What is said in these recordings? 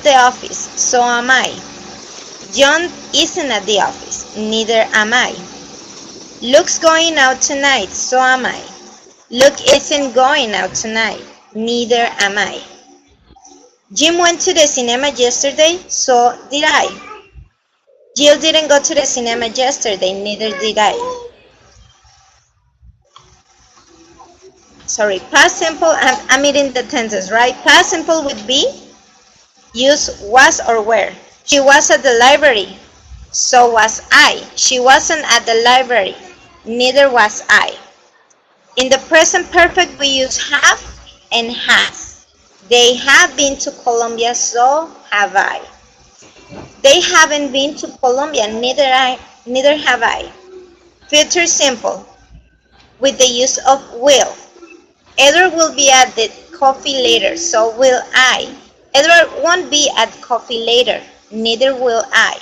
the office, so am I. John isn't at the office, neither am I. Luke's going out tonight, so am I. Luke isn't going out tonight, neither am I. Jim went to the cinema yesterday, so did I. Jill didn't go to the cinema yesterday, neither did I. Sorry, past simple, I'm reading the tenses, right? Past simple would be use was or were. She was at the library, so was I. She wasn't at the library, neither was I. In the present perfect, we use have and has. They have been to Colombia, so have I. They haven't been to Colombia, neither have I. Future simple, with the use of will. Edward will be at the coffee later, so will I. Edward won't be at coffee later, neither will I.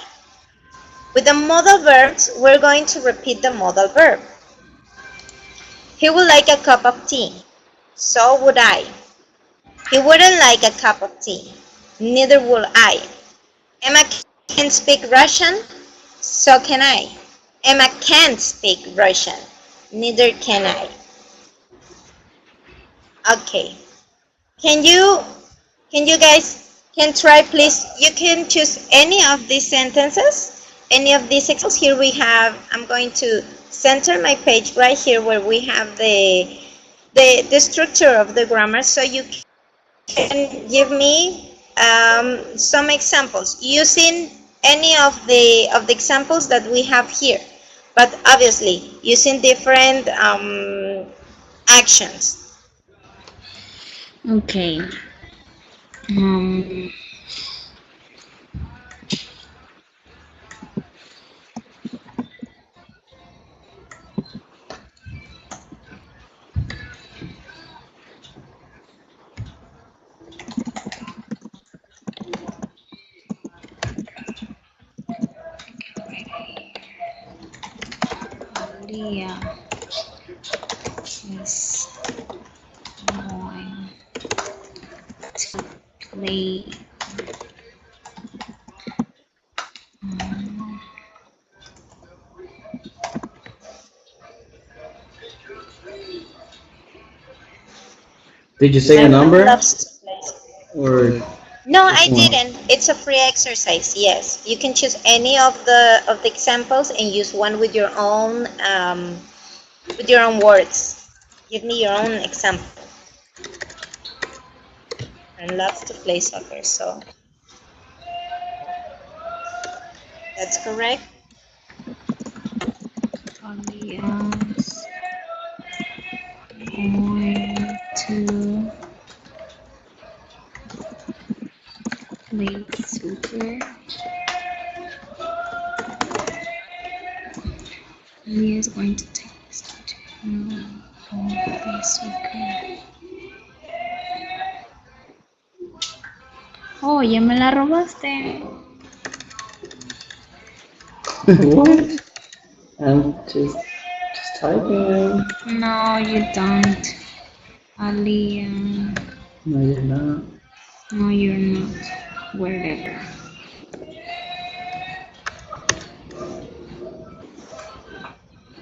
With the modal verbs, we're going to repeat the modal verb. He would like a cup of tea, so would I. He wouldn't like a cup of tea, neither would I. Emma can speak Russian, so can I. Emma can't speak Russian, neither can I. Okay. Can you guys try, please? You can choose any of these sentences, any of these examples. Here we have, I'm going to center my page right here where we have the structure of the grammar, so you can give me some examples using any of the examples that we have here, but obviously using different actions. Okay. Leah is going to play Did you say a number? Or No, I didn't. It's a free exercise. Yes, you can choose any of the examples and use one with your own words. Give me your own example. And loves to play soccer, so that's correct. Leah's going to play soccer. Leah is going to take this to play soccer. Oh, ya me la robaste. what? I'm just typing. No, you don't. Aliyah. No, you're not. No, you're not. Wherever.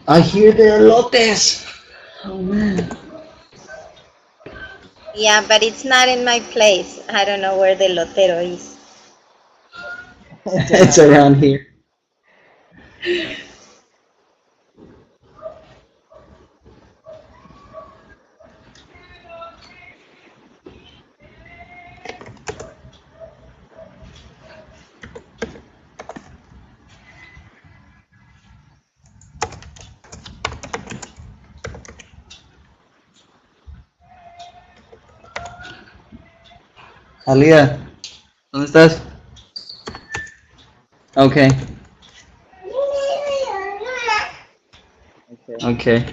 I hear the elotes. Oh man. Yeah, but it's not in my place. I don't know where the lotero is. It's around here. Alía, ¿dónde estás? Okay. Okay.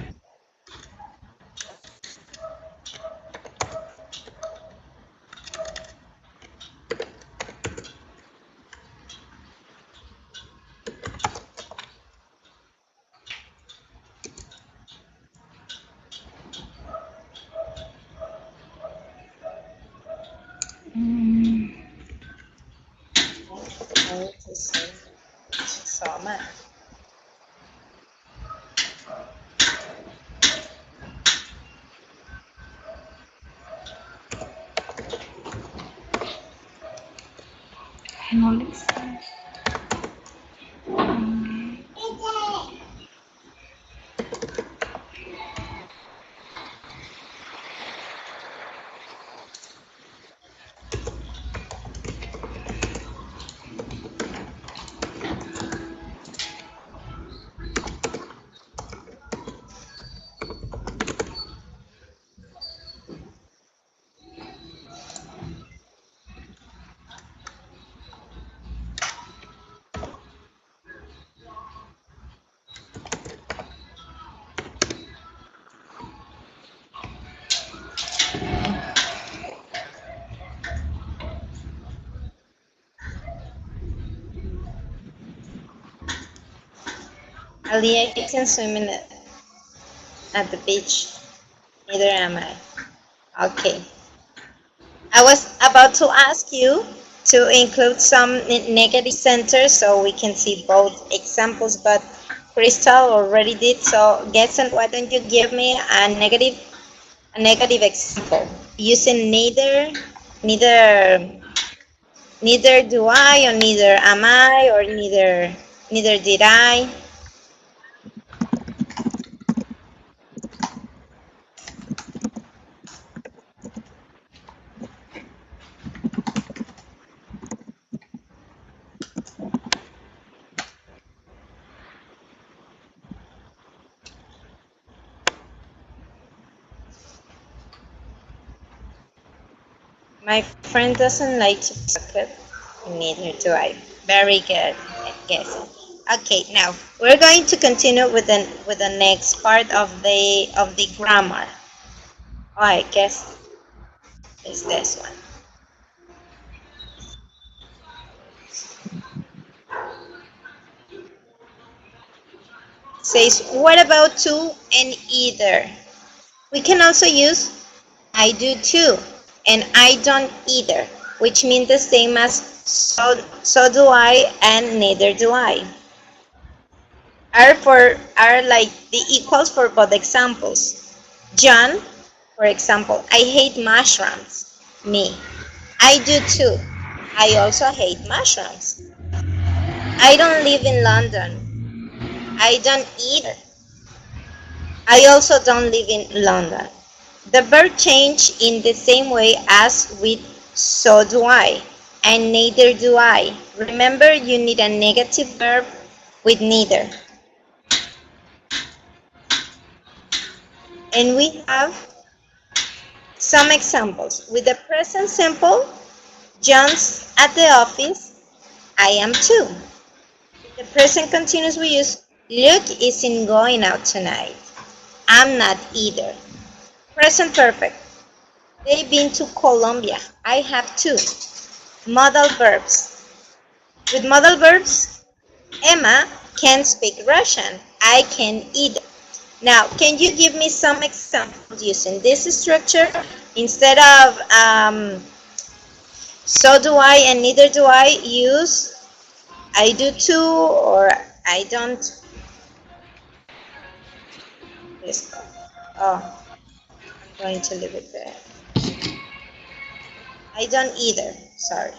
going to say summer. And all this. Aliyah, you can swim at the beach. Neither am I. Okay. I was about to ask you to include some negative centers so we can see both examples, but Crystal already did. So, Getson, why don't you give me a negative example using neither do I, or neither am I, or neither did I. My friend doesn't like to pocket. Neither do I. Very good. Yes. Okay. Now we're going to continue with the next part of the grammar. Oh, I guess it's this one. Says what about to and either? We can also use I do too and I don't either, which means the same as so do I and neither do I. Are like the equals for both examples. John, for example, I hate mushrooms. Me. I do too. I also hate mushrooms. I don't live in London. I don't either. I also don't live in London. The verb change in the same way as with so do I and neither do I. Remember, you need a negative verb with neither. And we have some examples. With the present simple, John's at the office, I am too. The present continuous we use, Luke isn't going out tonight. I'm not either. Present perfect. They've been to Colombia. I have too. Modal verbs. With modal verbs, Emma can speak Russian. I can either. Now, can you give me some examples using this structure instead of so do I and neither do I? Use I do too or I don't. Yes. Oh, I'm going to leave it there. I don't either. Sorry.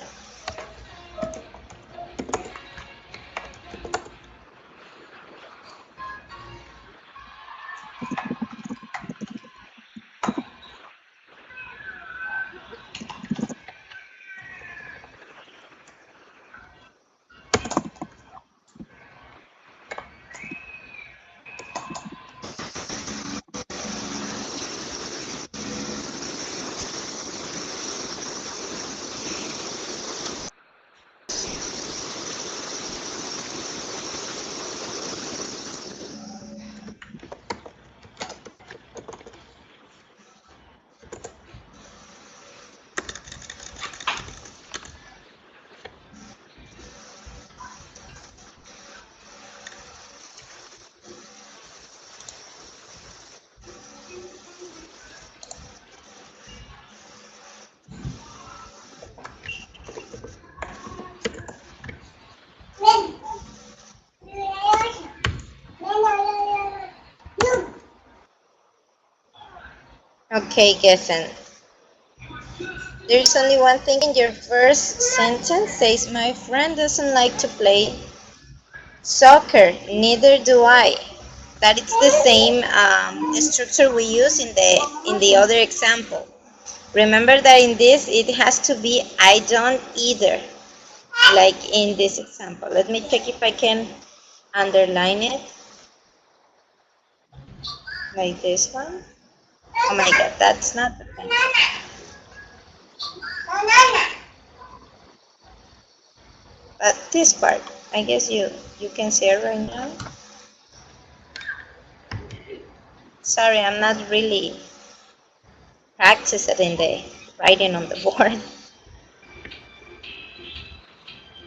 Okay, Geffen. There's only one thing in your first sentence says my friend doesn't like to play soccer, neither do I. That it's the same structure we use in the other example. Remember that in this it has to be I don't either, like in this example. Let me check if I can underline it, like this one. Oh my god, that's not the pen. But this part, I guess you can see it right now. Sorry, I'm not really practicing in the writing on the board.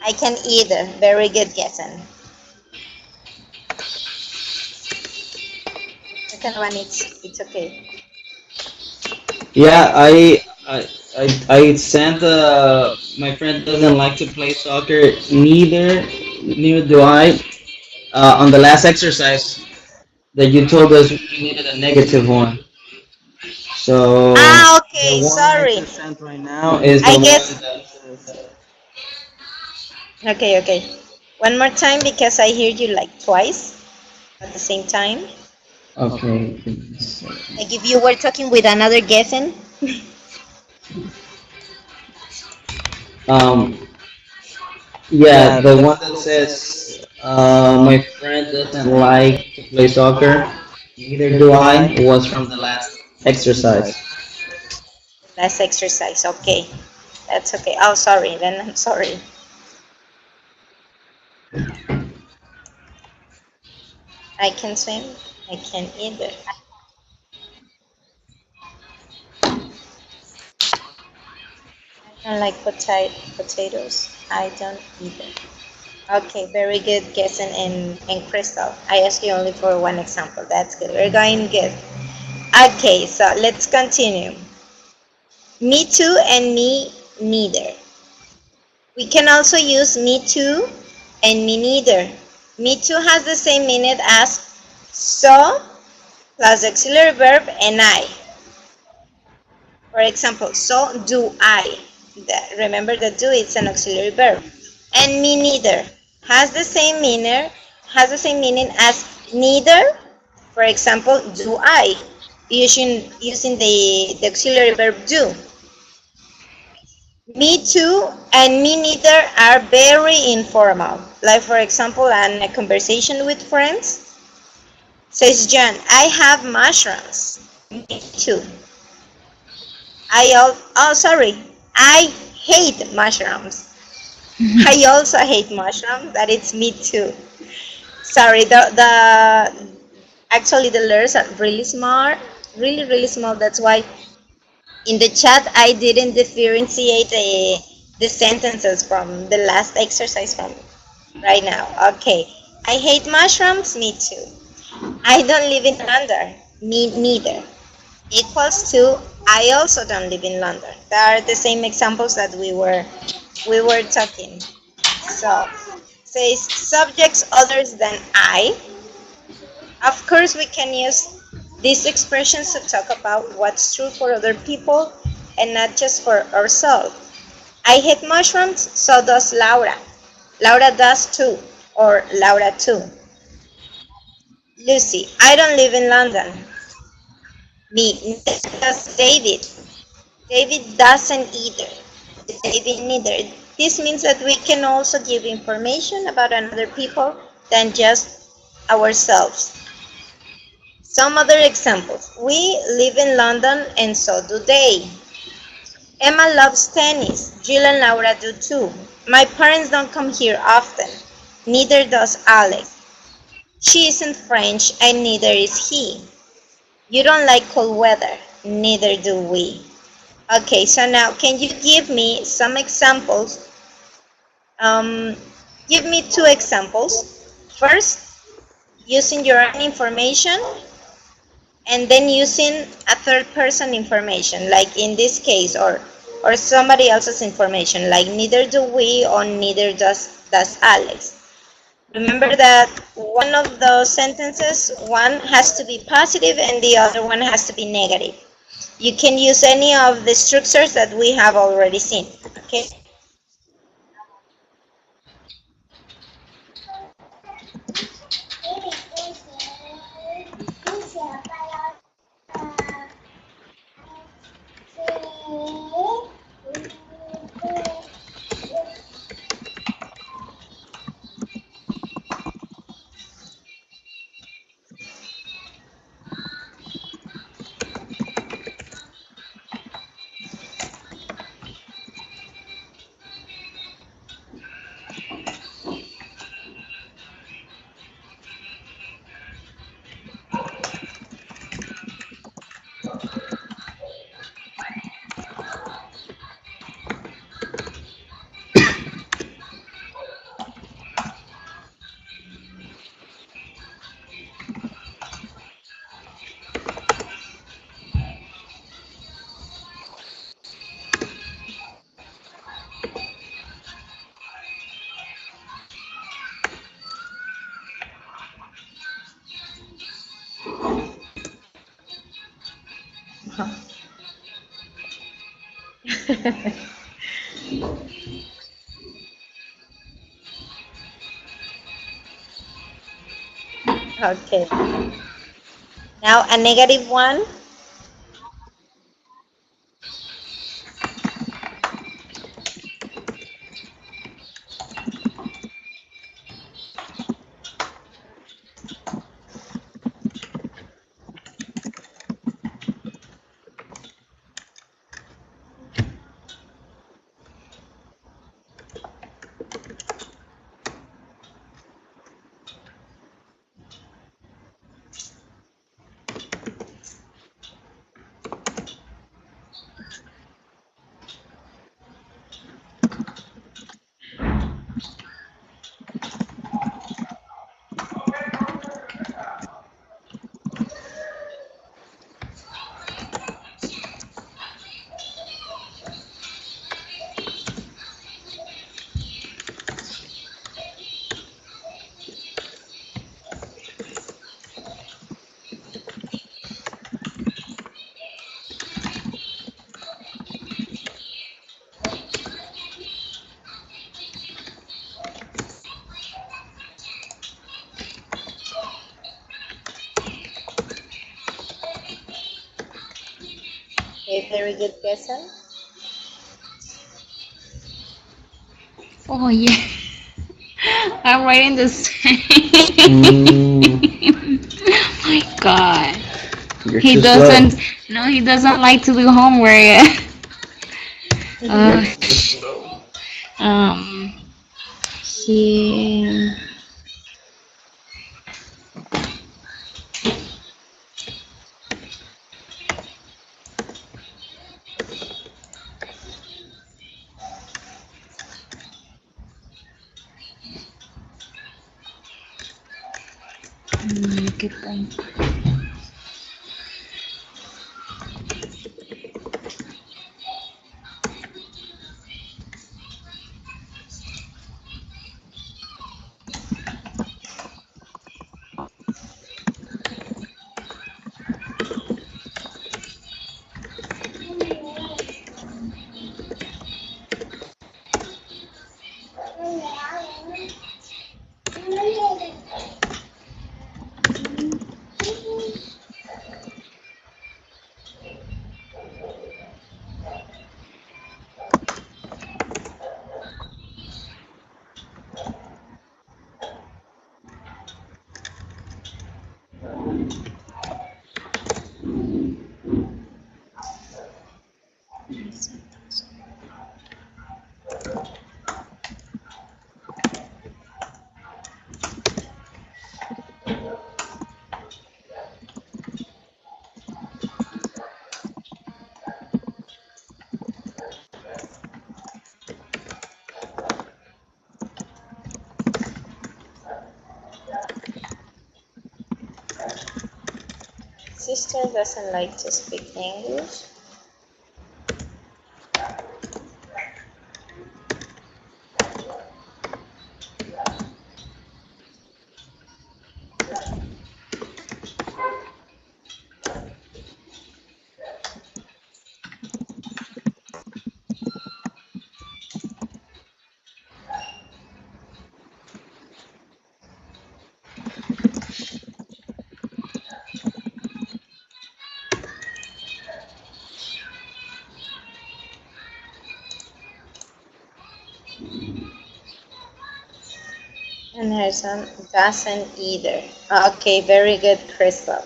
I can either. Very good, Geffen. Second one, it's okay. Yeah, I sent my friend doesn't like to play soccer. Neither do I. On the last exercise that you told us, we needed a negative one. So Ah, the okay. one I Sorry. just sent right now is the I one guess. that says. Okay, okay. One more time because I hear you like twice at the same time. Okay. Give me a second. Like if you were talking with another Geffen. Um. Yeah, the one that says my friend doesn't like to play soccer. Neither do I. Was from the last exercise. Last exercise. Okay. That's okay. Oh, sorry. Then I'm sorry. I can swim. I can either. I don't like potatoes. I don't either. Okay, very good, Gessen and Crystal. I asked you only for one example. That's good. We're going good. Okay, so let's continue. Me too and me neither. We can also use me too and me neither. Me too has the same meaning as so plus auxiliary verb and I. For example, so do I. Remember that do is an auxiliary verb. And me neither has the same meaning as neither. For example, do I, using the auxiliary verb do. Me too and me neither are very informal. Like for example, in a conversation with friends, says John, I have mushrooms. Me too. Sorry, I hate mushrooms. I also hate mushrooms. That it's me too. Sorry, actually the letters are really small, really small. That's why in the chat I didn't differentiate the sentences from the last exercise from right now. Okay, I hate mushrooms. Me too. I don't live in London. Me neither. Equals to I also don't live in London. They are the same examples that we were talking. So says subjects others than I. Of course we can use these expressions to talk about what's true for other people and not just for ourselves. I hate mushrooms, so does Laura. Laura does too, or Laura too. Lucy, I don't live in London. Me, does David. David doesn't either. David neither. This means that we can also give information about another people than just ourselves. Some other examples. We live in London and so do they. Emma loves tennis. Jill and Laura do too. My parents don't come here often. Neither does Alex. She isn't French and neither is he. You don't like cold weather. Neither do we. Okay, so now can you give me some examples? Give me two examples. First, using your own information, and then using a third person information, like in this case, or somebody else's information, like neither do we or neither does Alex. Remember that one of those sentences, one has to be positive and the other one has to be negative. You can use any of the structures that we have already seen. Okay. Okay. Now a negative one. Okay, very good, Kesson. Oh yeah. I'm writing the same. Mm, Oh my God. you're He too slow. doesn't. No, he doesn't like to do homework. You're uh, too slow. um. He. Good point. Sister doesn't like to speak English. person doesn't either. Okay, very good, Crystal.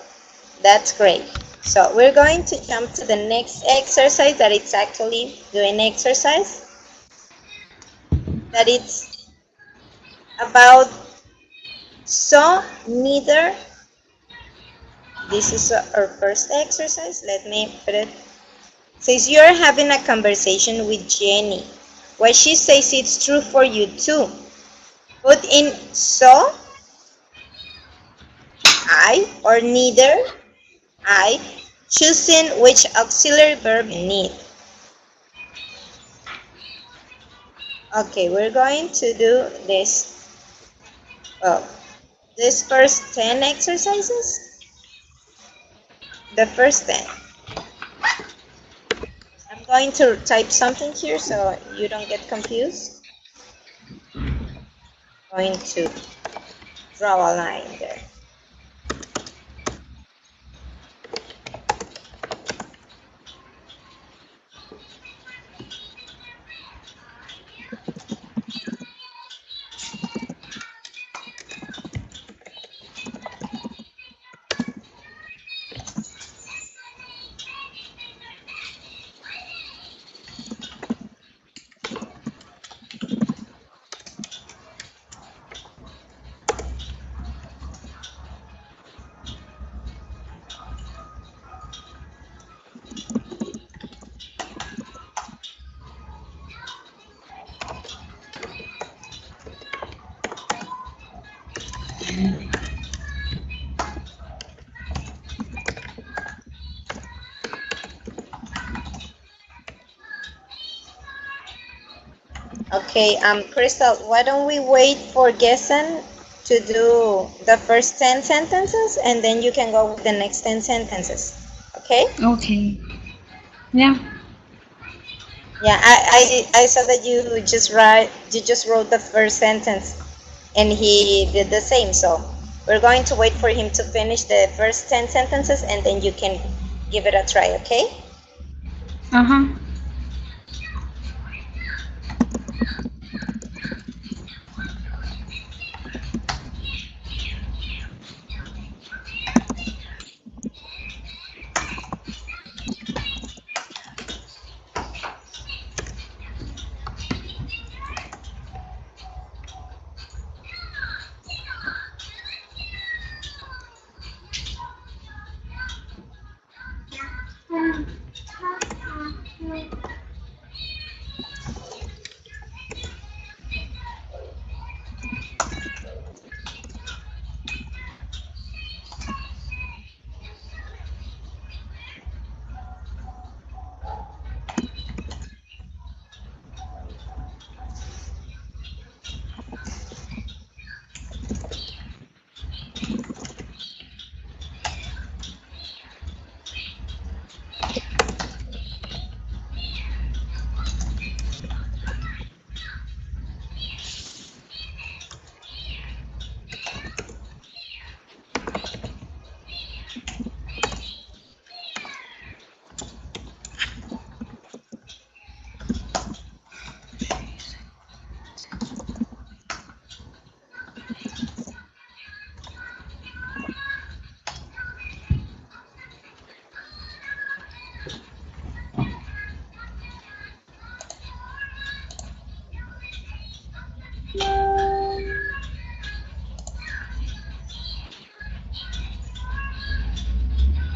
That's great. So we're going to jump to the next exercise that it's actually doing exercise. That it's about so neither. This is our first exercise. Let me put it. Says you're having a conversation with Jenny. What she says it's true for you too. Put in so, I, or neither, I, choosing which auxiliary verb you need. Okay, we're going to do this. Well, this first 10 exercises. The first 10. I'm going to type something here so you don't get confused. I'm going to draw a line there. Okay, Crystal, why don't we wait for Gessen to do the first 10 sentences and then you can go with the next 10 sentences. Okay? Okay. Yeah. Yeah, I saw that you just wrote the first sentence and he did the same, so we're going to wait for him to finish the first 10 sentences and then you can give it a try, okay? Uh-huh.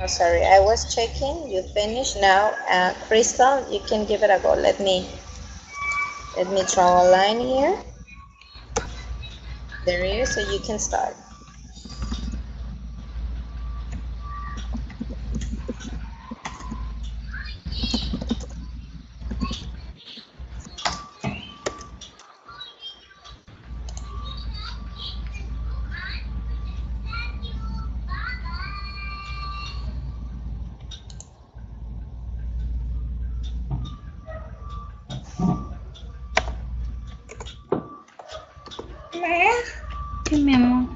Oh, sorry, I was checking. You finished now. Crystal, you can give it a go. Let me draw a line here. There you, so you can start. ¿Qué, mi amor?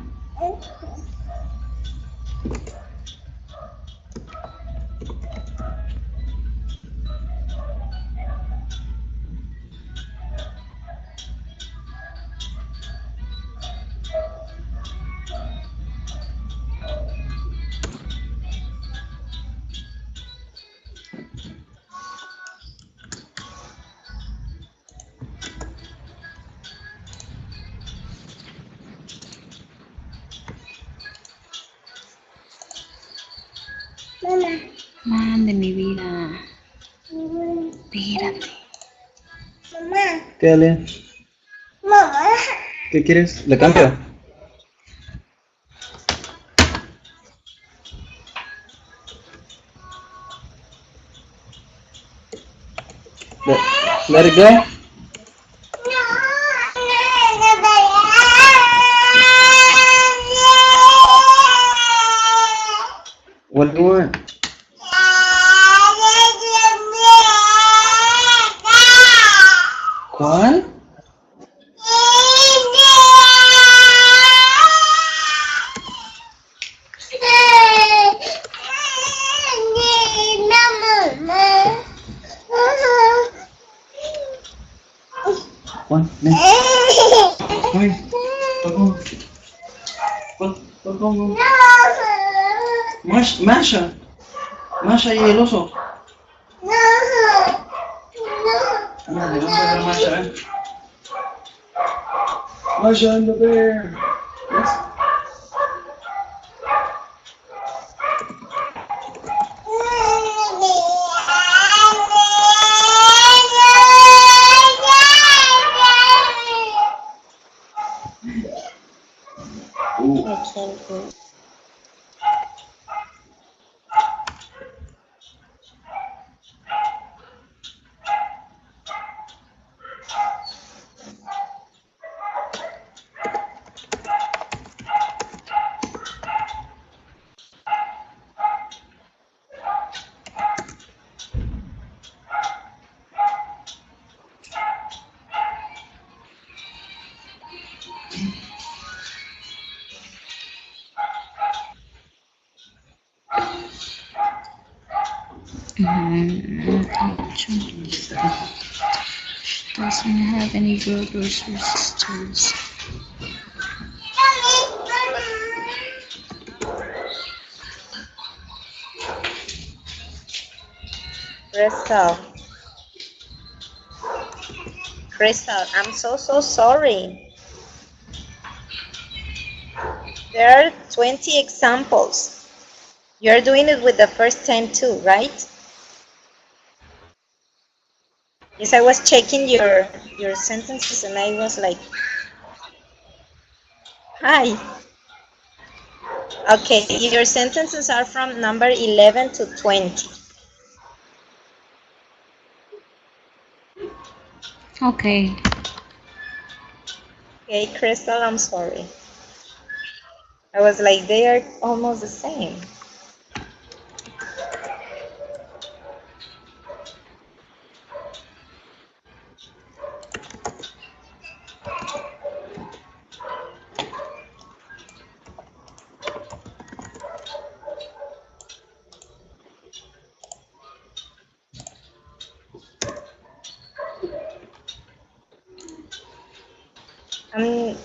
Mande mi vida. Espérate. ¿Qué, Ale? ¿Qué quieres? ¿Le cambio? Let, let it go. What do you want? ¿Cuál? ¿Cuál? Ven. Ven. Vamos. Vamos. Masha. Masha y el oso. Ándale, vamos a ver a Masha, ven. Masha and the bear. Yes. Ooh. I can't go. Doesn't have any brothers or sisters. Crystal. Crystal, I'm so sorry. There are 20 examples. You're doing it with the first time too, right? Yes, I was checking your sentences and I was like, hi. Okay, your sentences are from number 11 to 20. Okay. Okay, Crystal, I'm sorry. I was like, they are almost the same.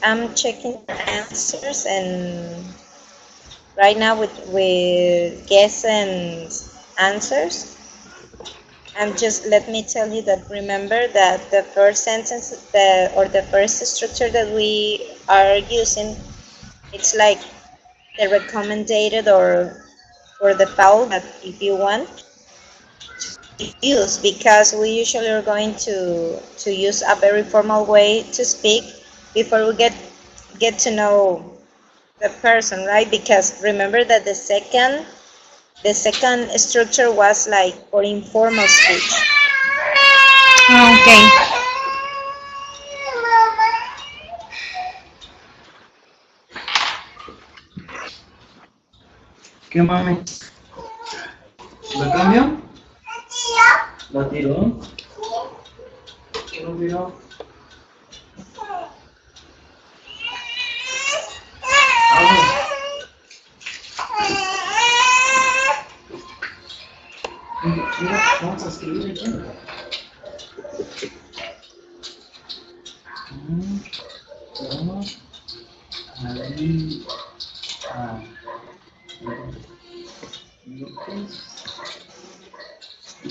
I'm checking your answers and right now with guess and answers. And just let me tell you that remember that the first sentence or the first structure that we are using, it's like the recommended or the foul that if you want to use, because we usually are going to use a very formal way to speak before we get to know the person, right? Because remember that the second structure was like for informal speech. Okay. ¿Qué mami? ¿La cambio? ¿La tiró? ¿Qué lo tiró? Mira, vamos a escribir aquí. Vamos a ir a Lucas y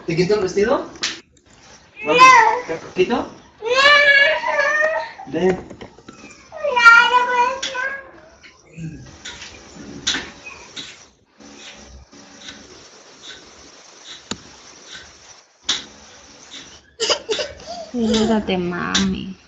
¿Te quito el vestido? ¿Te lo quito? Ven. Cuídate, mami.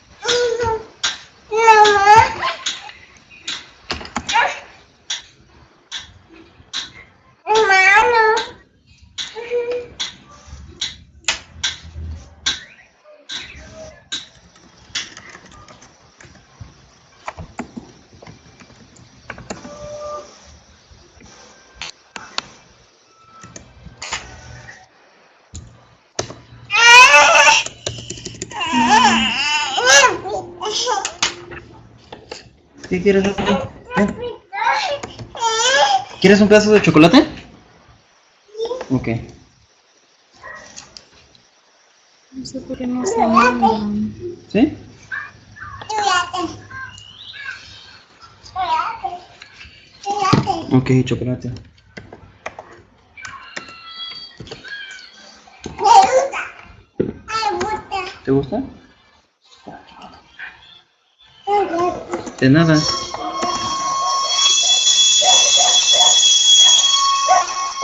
¿Qué quieres, Rafa? Ven. ¿Quieres un pedazo de chocolate? Ok. No sé por qué no se mandan. ¿Sí? Ok, chocolate. ¿Te gusta? De nada.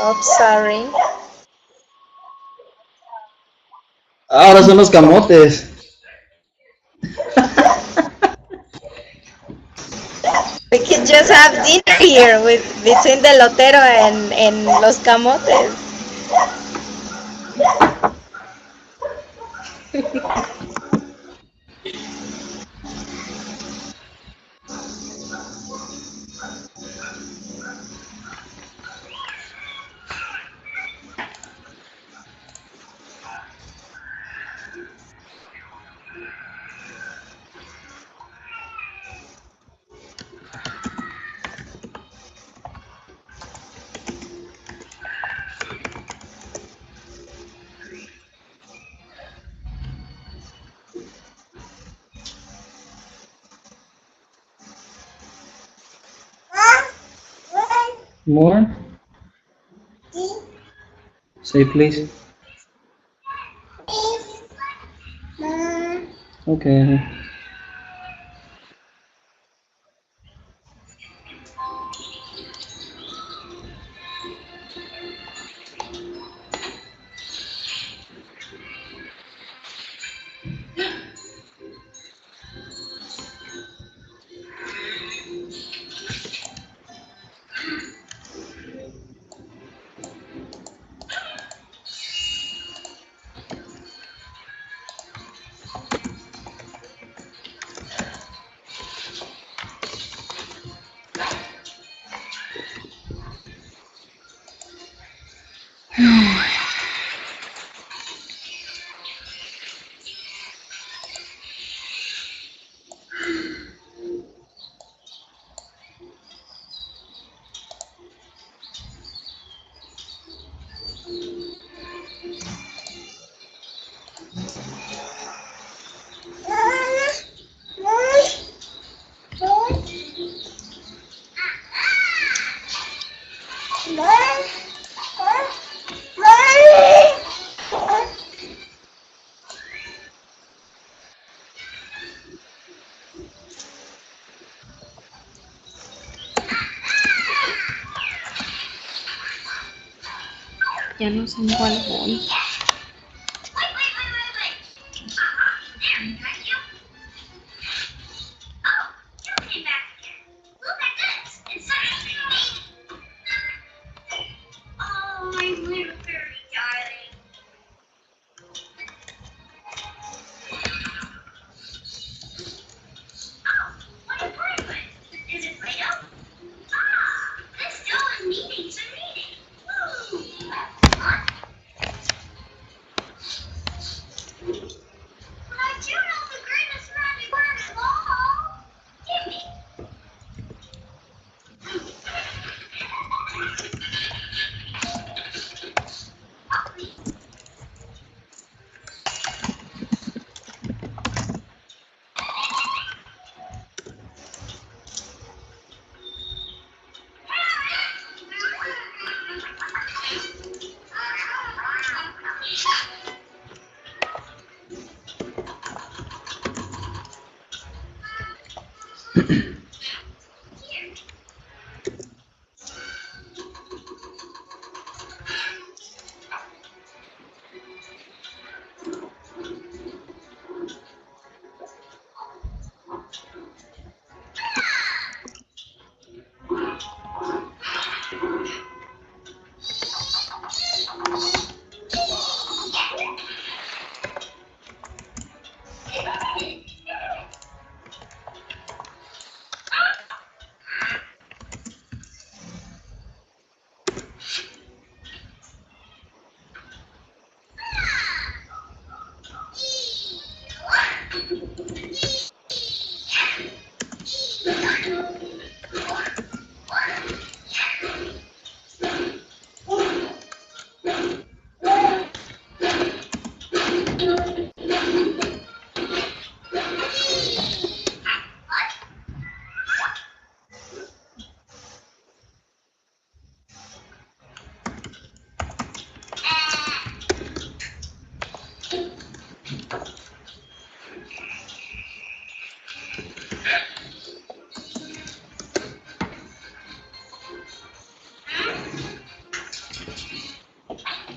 Oops, sorry. Ahora son los camotes. We could just have dinner here with between the lotero and los camotes. More? Say please. Okay. Ya no sé en cuál voy.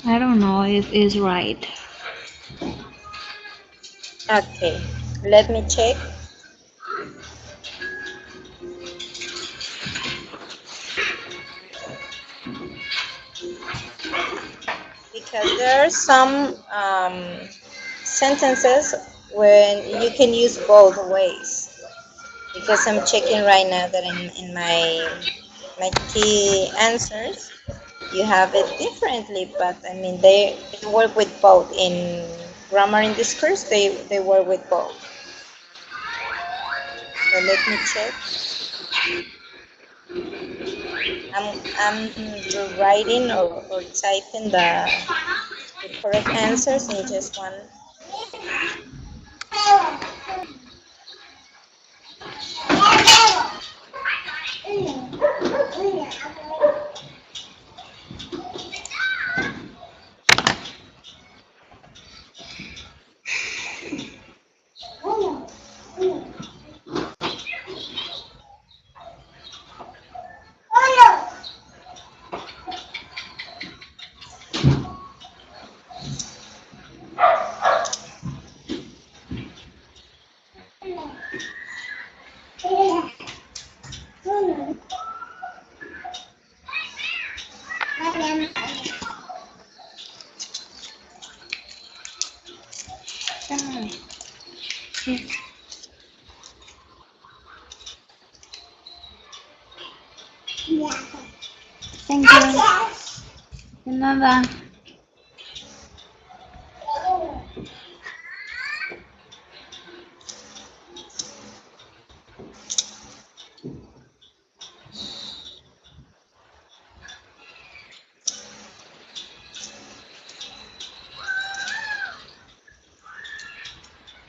I don't know if it's right. Okay, let me check. Because there are some sentences when you can use both ways. Because I'm checking right now that in my key answers, you have it differently, but I mean they work with both. In grammar in discourse, they work with both. So let me check. I'm writing or typing the correct answers in just one. Thank you. De nada.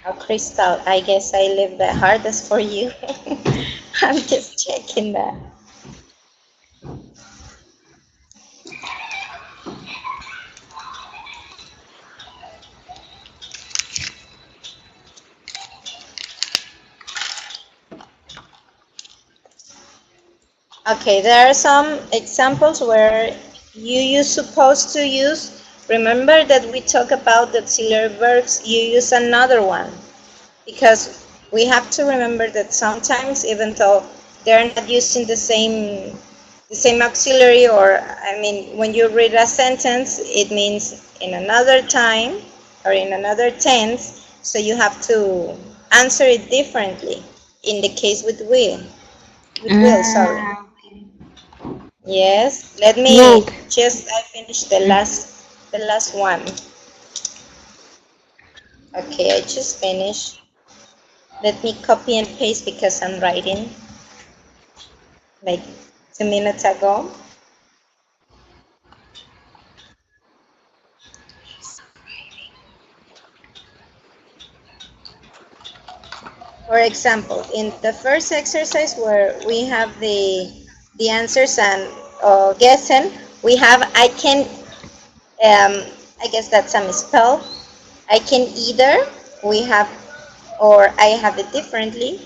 Oh, Crystal, I guess I leave the hardest for you. I'm just checking that. Okay, there are some examples where you supposed to use. Remember that we talk about the auxiliary verbs, you use another one. Because we have to remember that sometimes, even though they're not using the same auxiliary, or I mean, when you read a sentence, it means in another time or in another tense, so you have to answer it differently. In the case with will, sorry. Yes, let me Look. I finished the last one. Okay, I just finished. Let me copy and paste because I'm writing like 2 minutes ago. For example, in the first exercise where we have the answers and guessing, we have I can, I guess that's a misspell. I can either, we have, or I have it differently.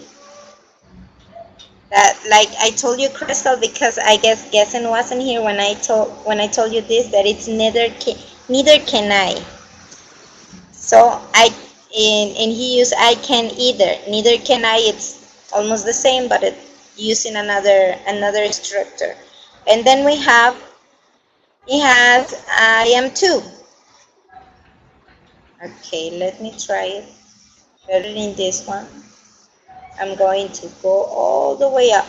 That, like I told you, Crystal, because I guess Gessen wasn't here when I told you this, that it's neither can I. So and he used I can either. Neither can I. It's almost the same, but it using another structure. And then he has I am too. Okay, let me try it better in this one. I'm going to go all the way up.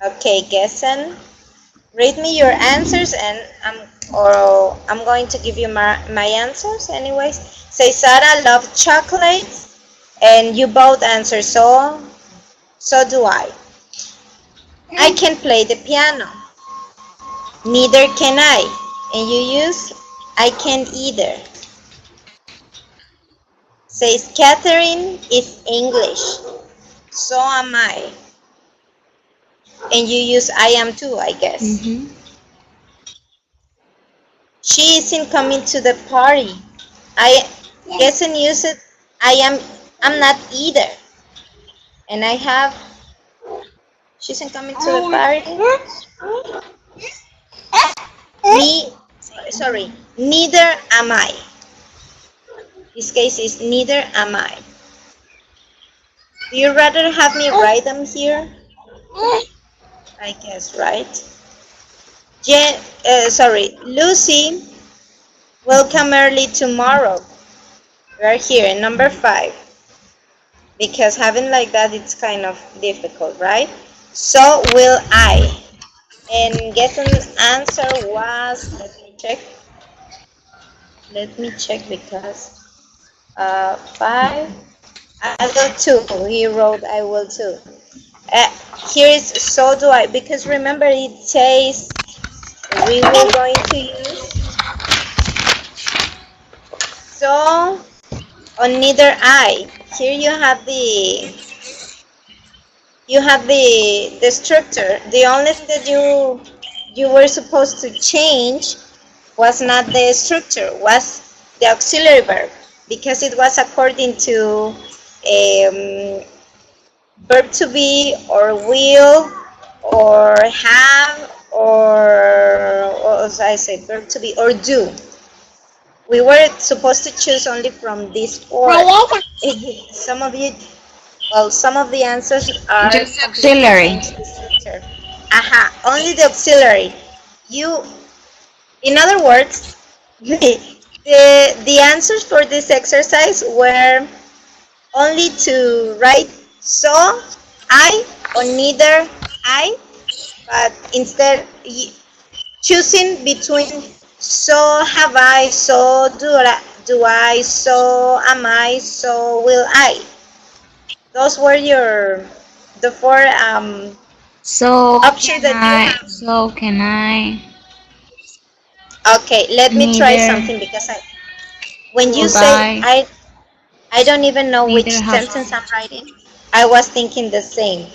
Okay, Gessen, read me your answers, and I'm going to give you my answers anyways. Say Sarah loves chocolates, and you both answer so do I. I can play the piano. Neither can I. And you use I can either. Says Catherine is English. So am I. And you use I am too, I guess. Mm-hmm. She isn't coming to the party. I guess and use it. I'm not either. And I have she isn't coming to the party. Neither am I. This case is neither am I. Do you rather have me write them here? I guess, right? Lucy will come early tomorrow. We are here in number 5. Because having like that, it's kind of difficult, right? So will I. And get an answer was, let me check because 5, I will too. He wrote I will too. Here is so do I, because remember it says we were going to use so on neither I. Here you have the structure. The only thing that you were supposed to change was not the structure, was the auxiliary verb, because it was according to verb to be or will or have or what was I say, verb to be or do. We were supposed to choose only from these 4. Some of the answers are Just auxiliary. Only the auxiliary. In other words, the answers for this exercise were only to write so I or neither I, but instead choosing between so have I, so do I, so am I, so will I. Those were the 4 So options that you have. So can I. Okay, let me try Neither. something because when you Will say I. I don't even know which Neither have sentence I'm writing. I was thinking the same.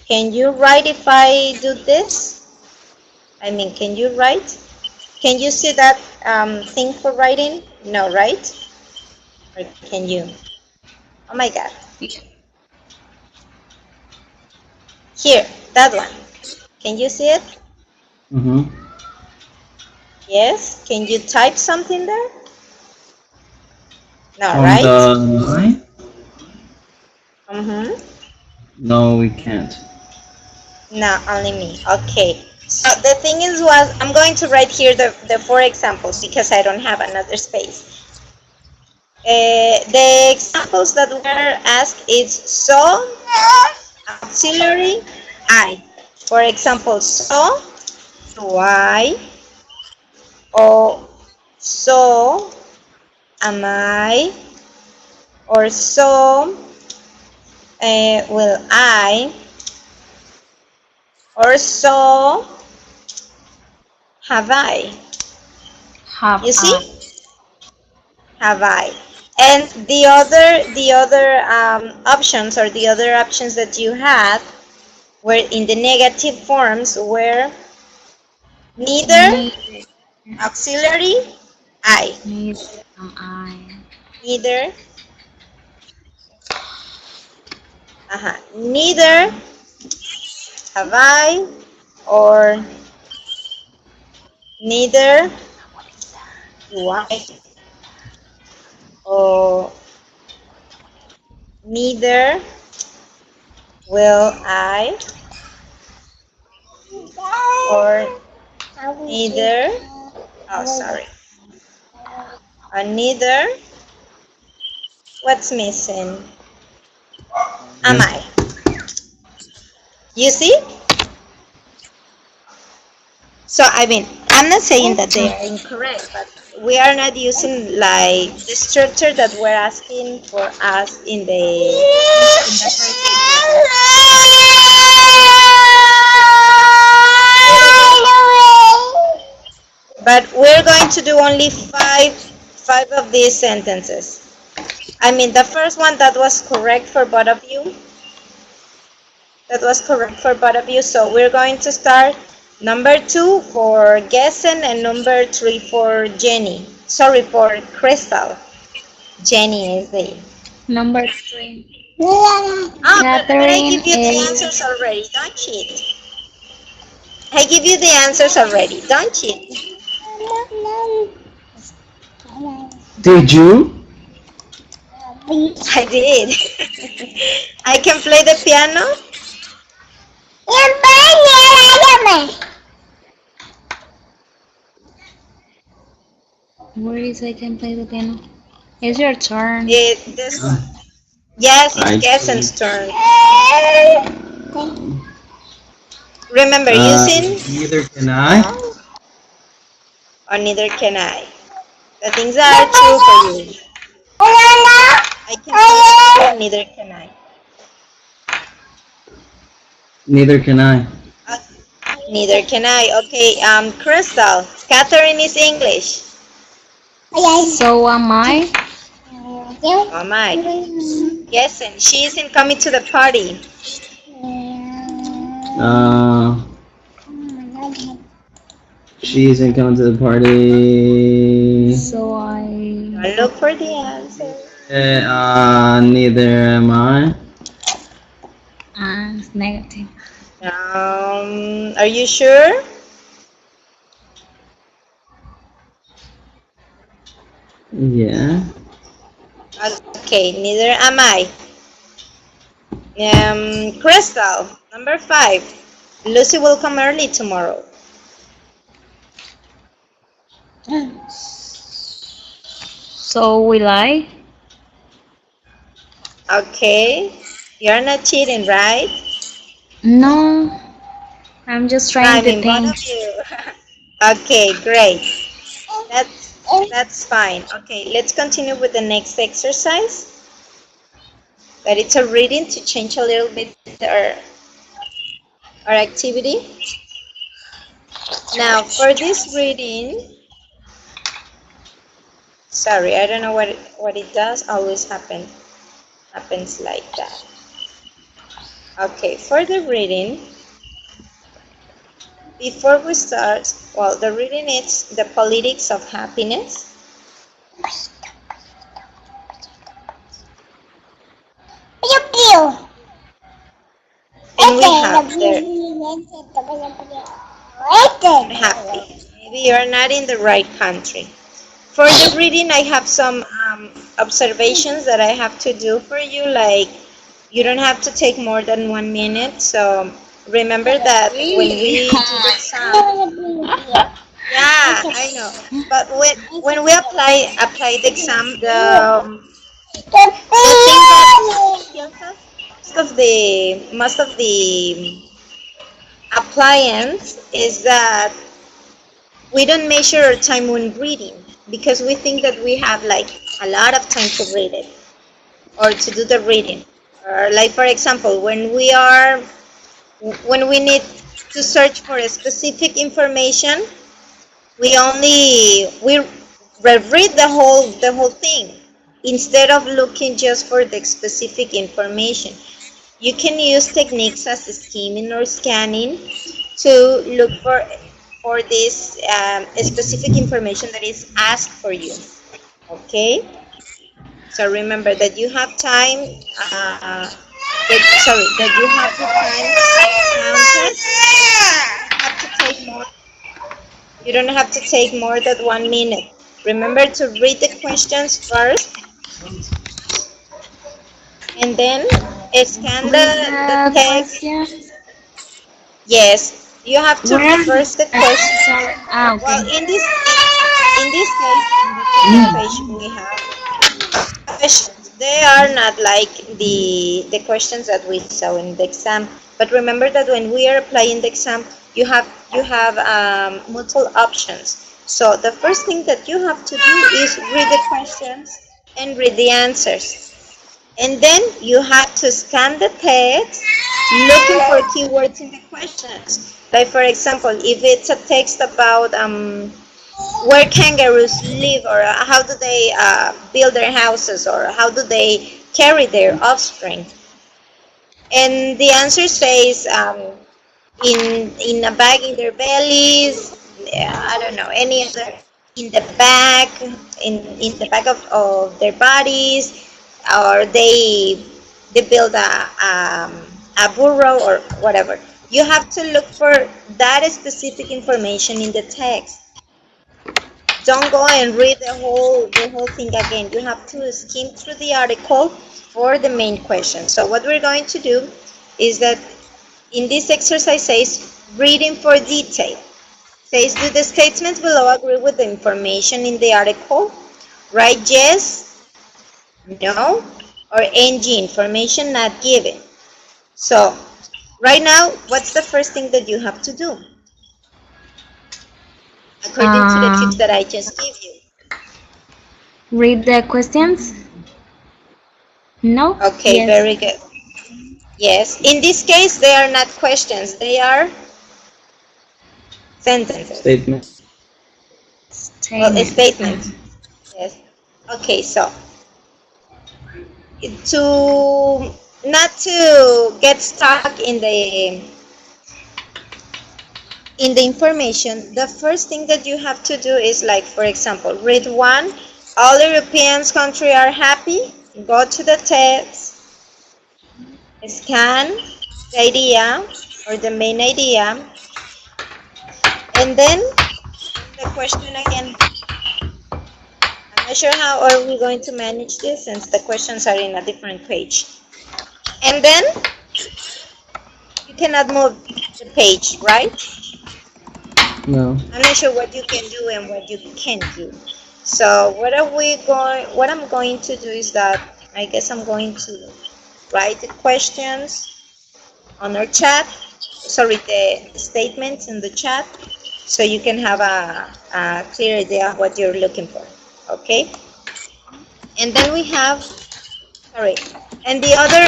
Can you write if I do this? I mean, can you write? Can you see that thing for writing? No, right? Or can you? Oh my God. Here, that one. Can you see it? Mm-hmm. Yes. Can you type something there? No, On right? the line? Mm-hmm. No, we can't. No, only me. Okay. So the thing is, I'm going to write here the 4 examples because I don't have another space. The examples that were asked is so, auxiliary, I. For example, so do I, or so am I, or so will I, or so have I. You see? Have I. And the other options, or the other options that you had were in the negative forms were neither, auxiliary, I. Neither am I. Neither. Neither Have I? Or neither do I. Or neither will I. Or neither. Oh, sorry. Or neither. What's missing? Am Yeah. I? You see? So, I mean, I'm not saying that they are incorrect, but we are not using like the structure that we're asking for us in the first exercise. But we're going to do only five of these sentences. I mean, the first one that was correct for both of you. That was correct for both of you. So we're going to start number 2 for Gessen and number 3 for Jenny. Sorry, for Crystal. Jenny is the. Number 3. Ah, but I Catherine give you the is answers already. Don't cheat. I give you the answers already. Don't cheat. Did you? I did. I can play the piano. where is I can play the piano? It's your turn. This one. Yes, it's I Gessen's see. turn. Remember, using Neither can I. or neither can I. The things that are true for you. I can say true, neither can I. Neither can I. Uh, Neither can I. Okay, Crystal. Catherine is English. So am I. Oh my. Yes, and she isn't coming to the party. Uh, she isn't coming to the party. So I. Look for the answer. Neither am I. It's negative. Are you sure? Yeah. Okay, neither am I. Crystal, number 5. Lucy will come early tomorrow. So will I? Okay, you're not cheating, right? No. I'm just I trying to mean, both think. of you. Okay, great. That's fine. Okay, let's continue with the next exercise. But it's a reading to change a little bit our activity. Now, for this reading, sorry, I don't know what it does. Always happens like that. Okay, for the reading, before we start, well, the reading is The Politics of Happiness. And we have there, happy. Maybe you're not in the right country. For the reading, I have some observations that I have to do for you. Like, you don't have to take more than 1 minute. So remember that when we do the exam, yeah, I know. But when we apply the exam, the thing that most of the appliance is that we don't measure our time when reading because we think that we have like a lot of time to read it or to do the reading. Or like, for example, when we need to search for a specific information, we read the whole thing instead of looking just for the specific information. You can use techniques as skimming or scanning to look for this specific information that is asked for you. Okay? So remember that you have time that you have the time counted. You have to take more. You don't have to take more than 1 minute. Remember to read the questions first and then scan Read the the text. questions. Yes, you have to Where? first the question. Sorry. Ah, Well, okay. in this case, in the second page, we have questions. They are not like the questions that we saw in the exam. But remember that when we are applying the exam, you have multiple options. So the first thing that you have to do is read the questions and read the answers. And then you have to scan the text looking for keywords in the questions. Like for example, if it's a text about where kangaroos live, or how do they build their houses, or how do they carry their offspring, and the answer says in a bag in their bellies, I don't know, any other, in the back, in the back of their bodies, or they build a burrow or whatever. You have to look for that specific information in the text. Don't go and read the whole thing again. You have to skim through the article for the main question. So what we're going to do is that in this exercise says reading for detail. Says, do the statements below agree with the information in the article? Write yes, no, or NG, information not given. So right now, what's the first thing that you have to do according to the tips Um, that I just gave you? Read the questions. No? Okay, Yes. very good. Yes, in this case, they are not questions, they are sentences. Statement. Well, a Statements. statement. Yes. Okay, so to not to get stuck in the information, the first thing that you have to do is, like for example, read one. All European countries are happy. Go to the text, scan the idea or the main idea, and then the question again. I'm not sure how are we going to manage this since the questions are in a different page. And then you cannot move the page, right? No. I'm not sure what you can do and what you can't do. So what I'm going to do is that I guess I'm going to write the questions on our chat, sorry, the statements in the chat, so you can have a clear idea of what you're looking for. Okay? And then we have, sorry, and the other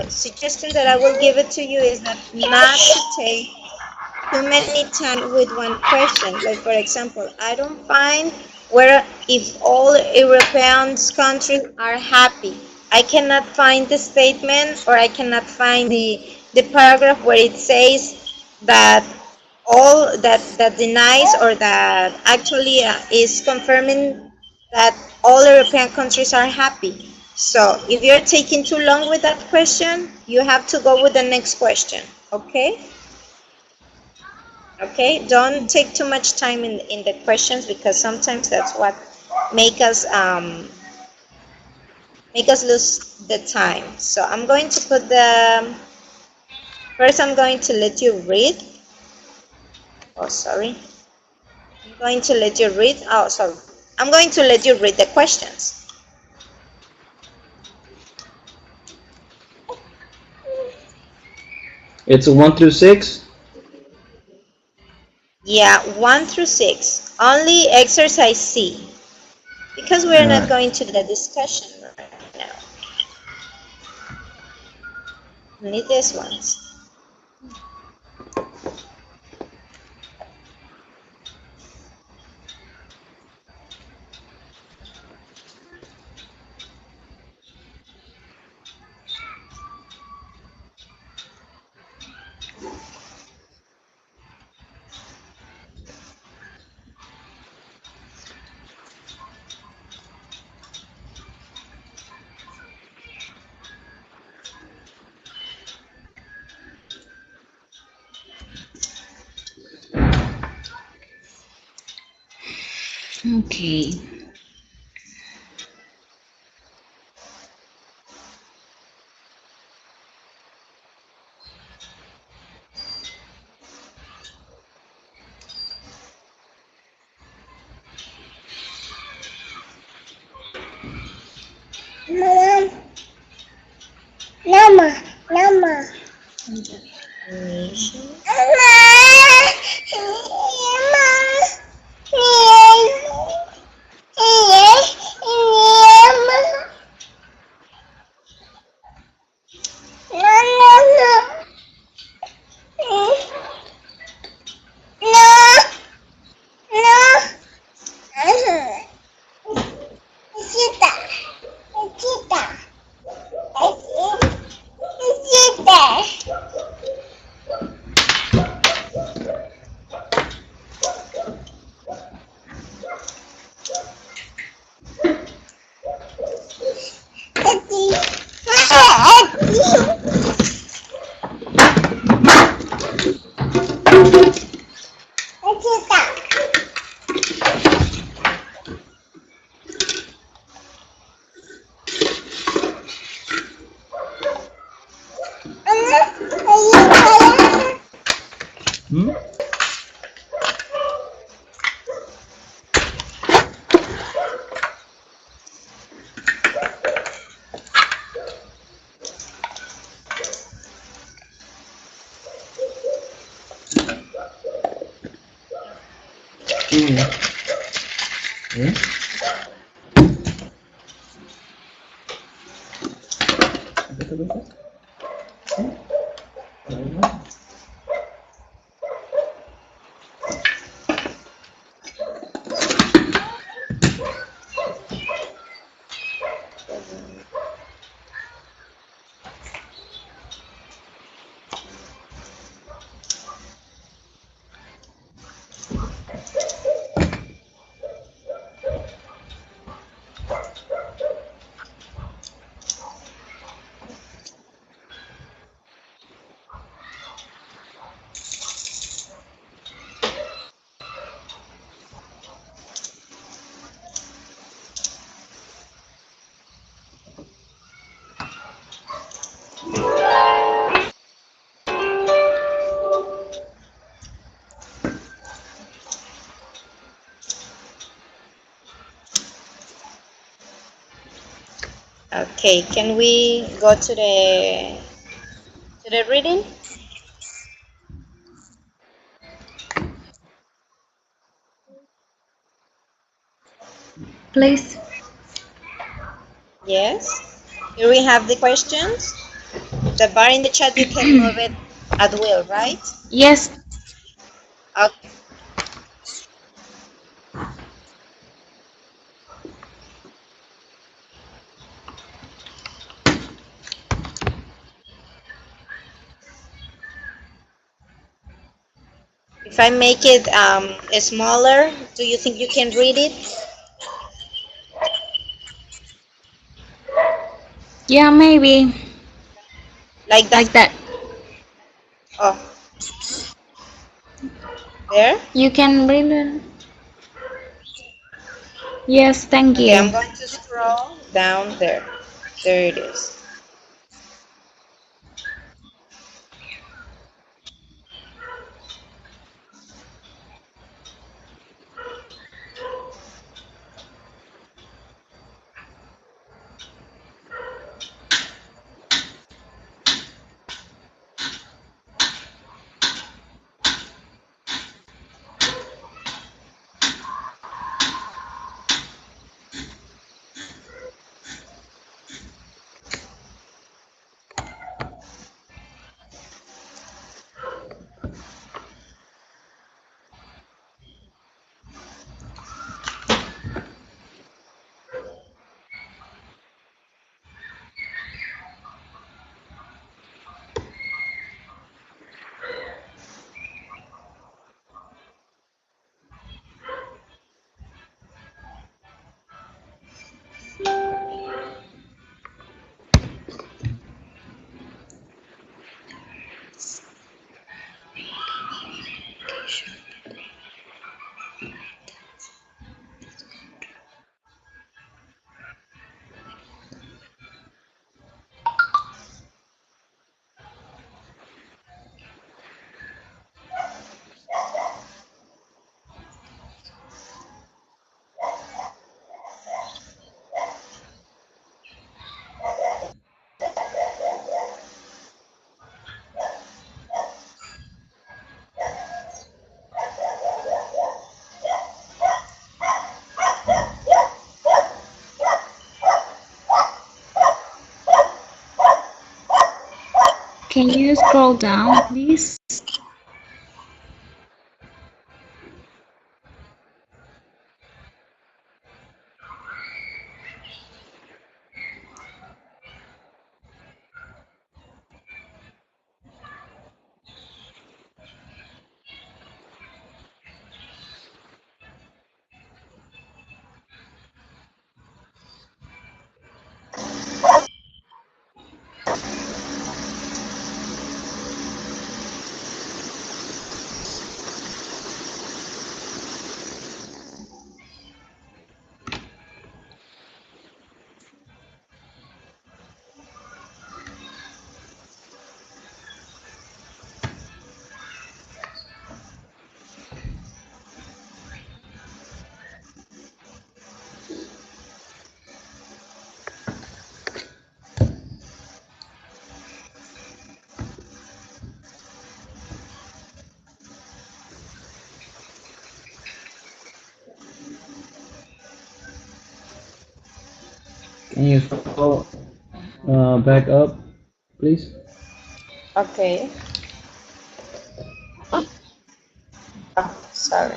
suggestion that I will give it to you is that not to take too many time with one question. Like for example, I don't find where if all European countries are happy. I cannot find the statement, or I cannot find the paragraph where it says that all that denies, or that actually is confirming that all European countries are happy. So if you're taking too long with that question, you have to go with the next question. Okay? Okay, don't take too much time in the questions, because sometimes that's what make us lose the time. So I'm going to put first I'm going to let you read. Oh, sorry. I'm going to let you read. Oh, sorry. I'm going to let you read the questions. It's a 1 through 6. Yeah, 1 through 6. Only exercise C, because we're not Alright. going to the discussion right now. Only these ones. Okay. Mama, Mama, Mama. Nation. Hmm? Mm. Yeah. Okay, can we go to the reading? Please. Yes. Here we have the questions. The bar in the chat, you can move it at will, right? Yes. Okay. If I make it smaller, do you think you can read it Yeah, maybe. like that? Like that. Oh, there. You can read it. Yes, thank Okay, I'm you. going to scroll down there. There it is. Can you scroll down, please? Can you scroll back up, please? Okay. Oh, sorry.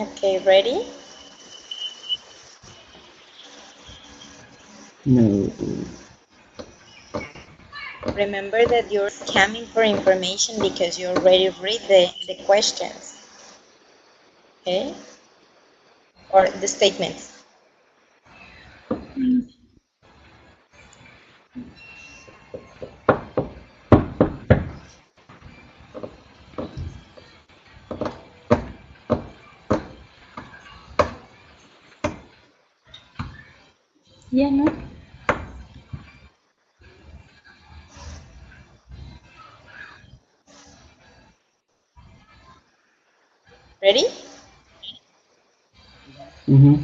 Okay, ready? No. Remember that you're scanning for information because you already read the questions, okay? Or the statements. Yeah, no. Ready? Mm-hmm.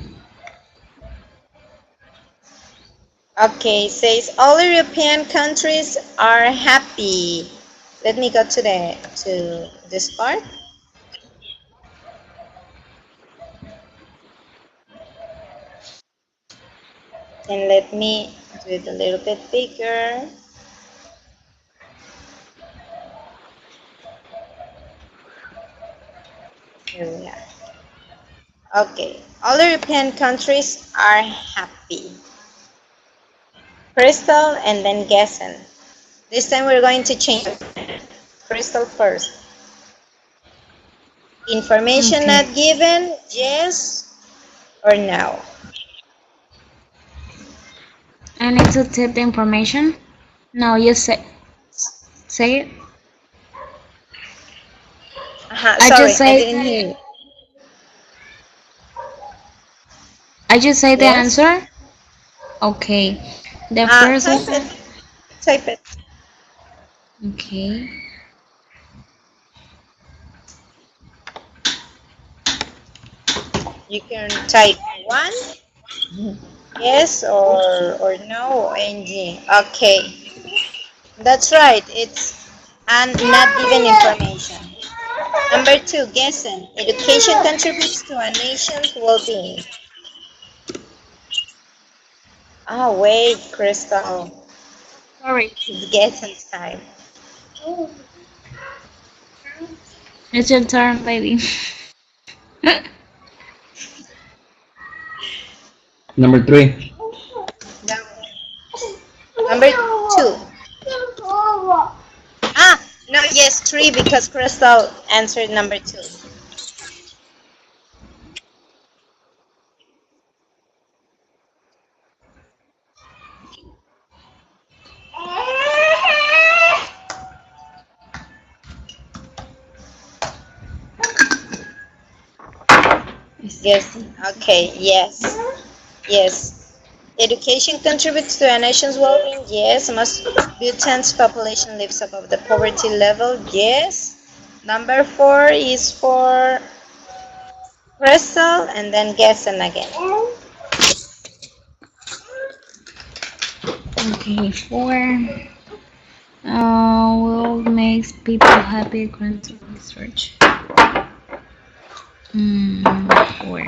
Okay, says all European countries are happy. Let me go to this part. And let me do it a little bit bigger. Here we are. Okay, all European countries are happy. Crystal and then Gessen. This time we're going to change Crystal first. Information Okay. not given, yes or no? I need to take the information. No, you say it. I Sorry, just I say didn't hear you. I just say the Yes? answer. Okay. The first Type one. it. Type it. Okay. You can type one, yes or no, NG. Okay, that's right. It's and not given information. Number two, guessing. Education contributes to a nation's well-being. Ah, wait, Crystal. Sorry. It's guessing time. It's your turn, baby. Number three. Number two. No, yes, three because Crystal answered number two. It's Yes. Okay. Yes. Yes. Education contributes to a nation's well-being. Yes. Most Bhutan's population lives above the poverty level. Yes. Number 4 is for Crystal, and then Gessen again. okay. 4. World makes people happy according to research. 4.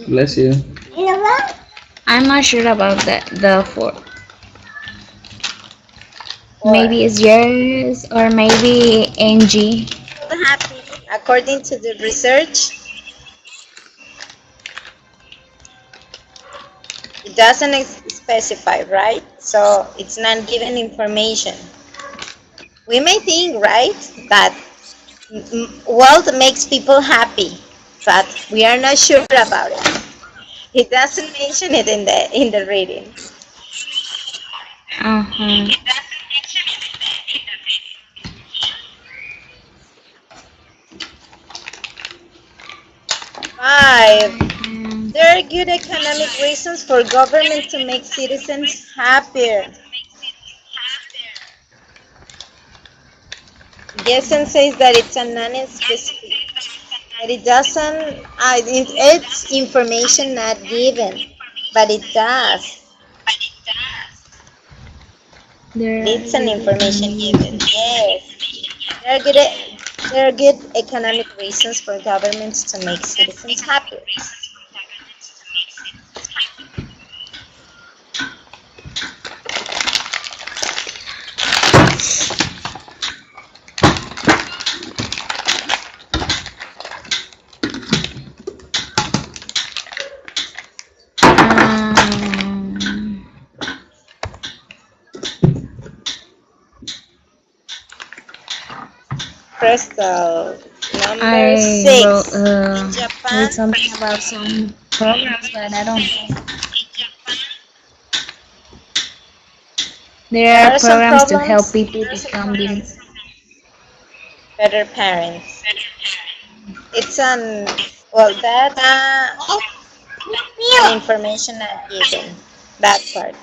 Bless you. I'm not sure about the 4. Or Maybe it's yours or maybe Angie. happy. According to the research, it doesn't specify, right? So it's not given information. We may think, right, that wealth makes people happy, but we are not sure about it. It doesn't mention it in the reading. Uh-huh. 5. There are good economic reasons for government to make citizens happier. Gessen says that it's a non-specific, that it doesn't, it's information not given, but it does. It's an information given, yes. There are good economic reasons for governments to make citizens happier. Um, Crystal, number I 6. wrote In Japan, something about some programs, but I don't know. There there are are some programs to help problems. people become Better parents. It's well, that an information not given. That part.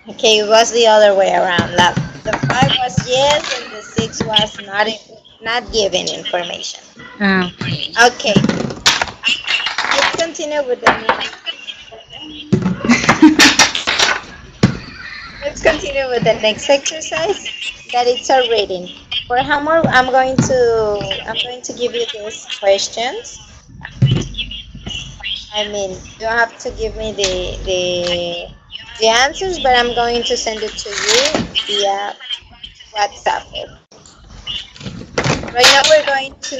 Okay, it was the other way around. The 5 was yes, and the 6 was not giving information. Okay, let's continue with the next. Let's continue with the next exercise. That it's a reading. For homework, I'm going to give you these questions. I mean, you have to give me the answers, but I'm going to send it to you via WhatsApp. Right now, we're going to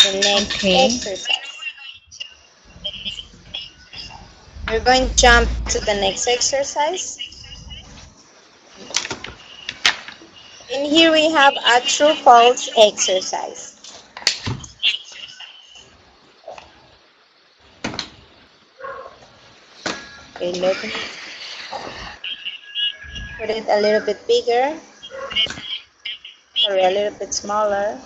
the next exercise. We're going to jump to the next exercise. And here we have a true-false exercise. Okay, let me put it a little bit bigger, or a little bit smaller.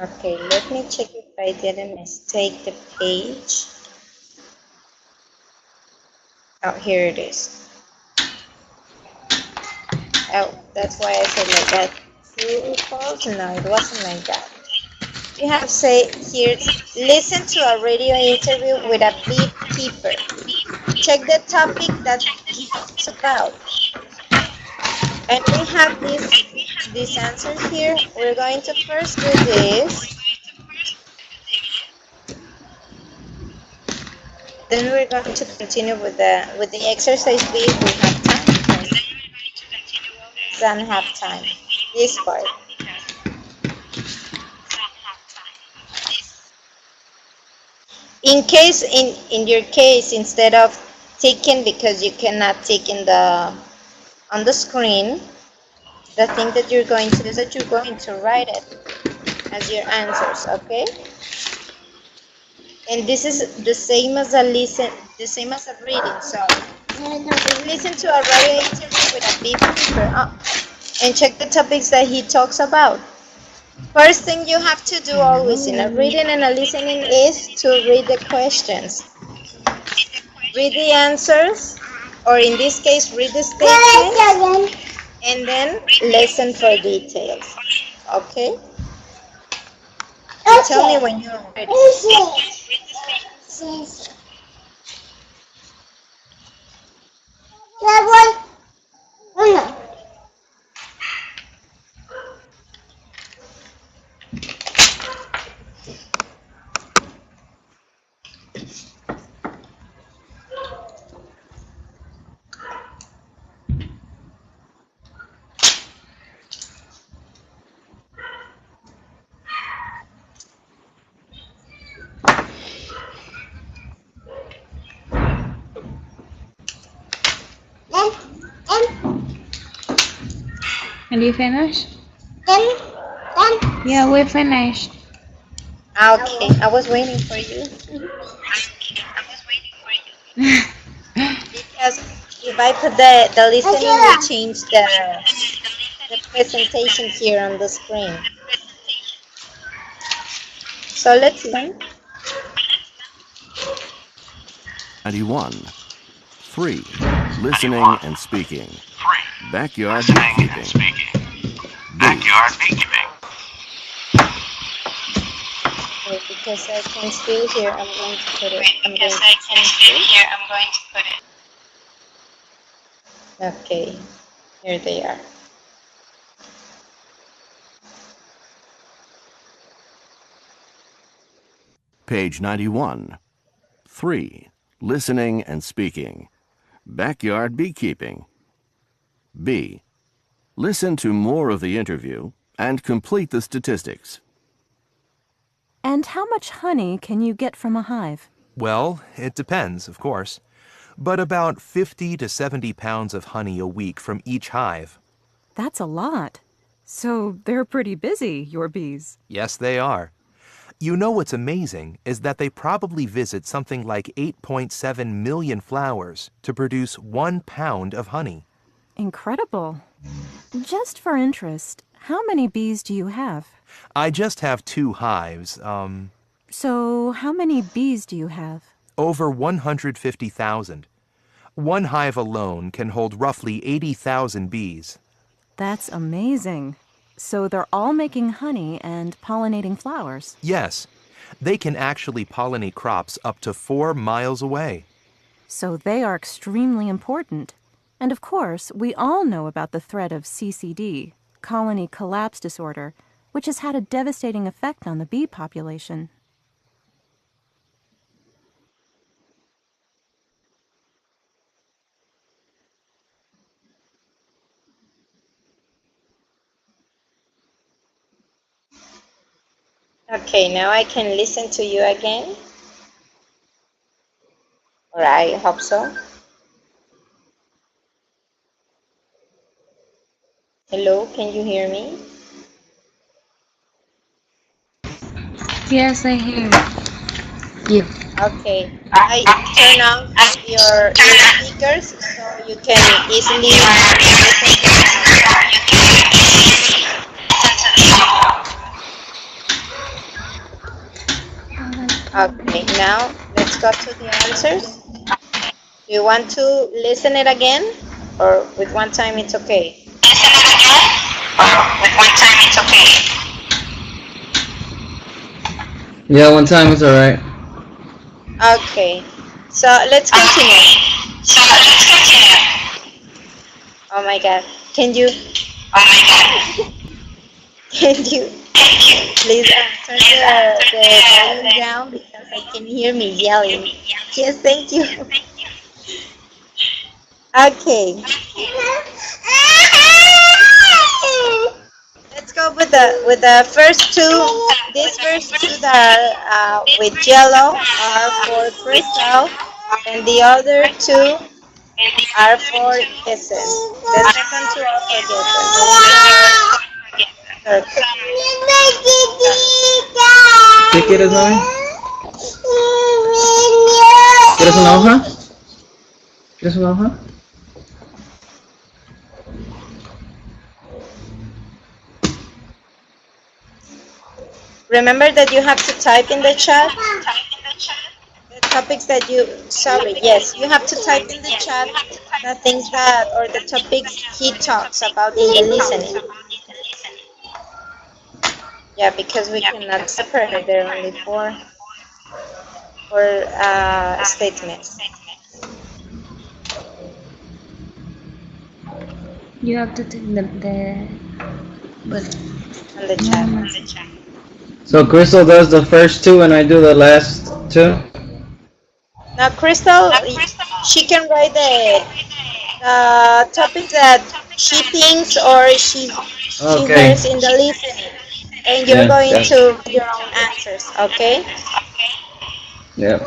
Okay, let me check if I didn't mistake the page. Oh, here it is. Oh, that's why I said like that. True, false? No, it wasn't like that. You have to say here, listen to a radio interview with a beekeeper. Check the topic that it's about. And we have this answer here. We're going to first do this. Then we're going to continue with the exercise B if we have time. Don't have time. This part. In your case, instead of ticking, because you cannot tick on the screen, the thing that you're going to do is that you're going to write it as your answers, okay? And this is the same as a listen, the same as a reading. So just listen to a radio interview with a beekeeper and check the topics that he talks about. First thing you have to do always in a reading and a listening is to read the questions. Read the answers, or in this case, read the statements, and then listen for details. Okay? Tell me when you're ready. Are you finished? Yeah, we're finished. Okay, I was waiting for you. Because if I put the listening, we change the presentation here on the screen. So let's learn. 91. 3. Listening and speaking. Backyard beekeeping. Wait, because I can still hear, I'm going to put it. Okay, here they are. Page 91. 3. Listening and speaking. Backyard beekeeping. B. Listen to more of the interview and complete the statistics. And how much honey can you get from a hive? Well, it depends, of course, but about 50 to 70 pounds of honey a week from each hive. That's a lot. So they're pretty busy, your bees. Yes, they are. You know what's amazing is that they probably visit something like 8.7 million flowers to produce 1 pound of honey. Incredible. Just for interest, how many bees do you have? I just have 2 hives, So how many bees do you have? over 150,000. One hive alone can hold roughly 80,000 bees. That's amazing. So they're all making honey and pollinating flowers. Yes, they can actually pollinate crops up to 4 miles away. So they are extremely important. And of course, we all know about the threat of CCD, colony collapse disorder, which has had a devastating effect on the bee population. Okay, now I can listen to you again. Or I hope so. Hello, can you hear me? Yes, I hear. Yeah. Okay, I turn off your speakers so you can easily listen to Okay, now let's go to the answers. Do you want to listen it again? Or with one time it's okay? Yeah, one time is alright. Okay, so let's continue. Oh my god, can you please turn the volume down because I can hear me yelling. Yes, thank you. Okay. Let's go with the first two. These first two that are with yellow are for crystal, and the other two are for Gessen. The second two are for Gessen. Take it as mine. ¿Quieres una hoja? ¿Quieres una hoja? Remember that you have to type in the chat the topics that you, sorry, yes, you have to type in the chat the things that, or the topics he talks about in the listening. Yeah, because we cannot separate it. There are only four statements. You have to take the but On the chat. So Crystal does the first two and I do the last two? Now, Crystal, she can write the topics that she thinks or she Okay. hears in the listening. And you're Yeah, going yeah. to write your own answers, okay? Yeah.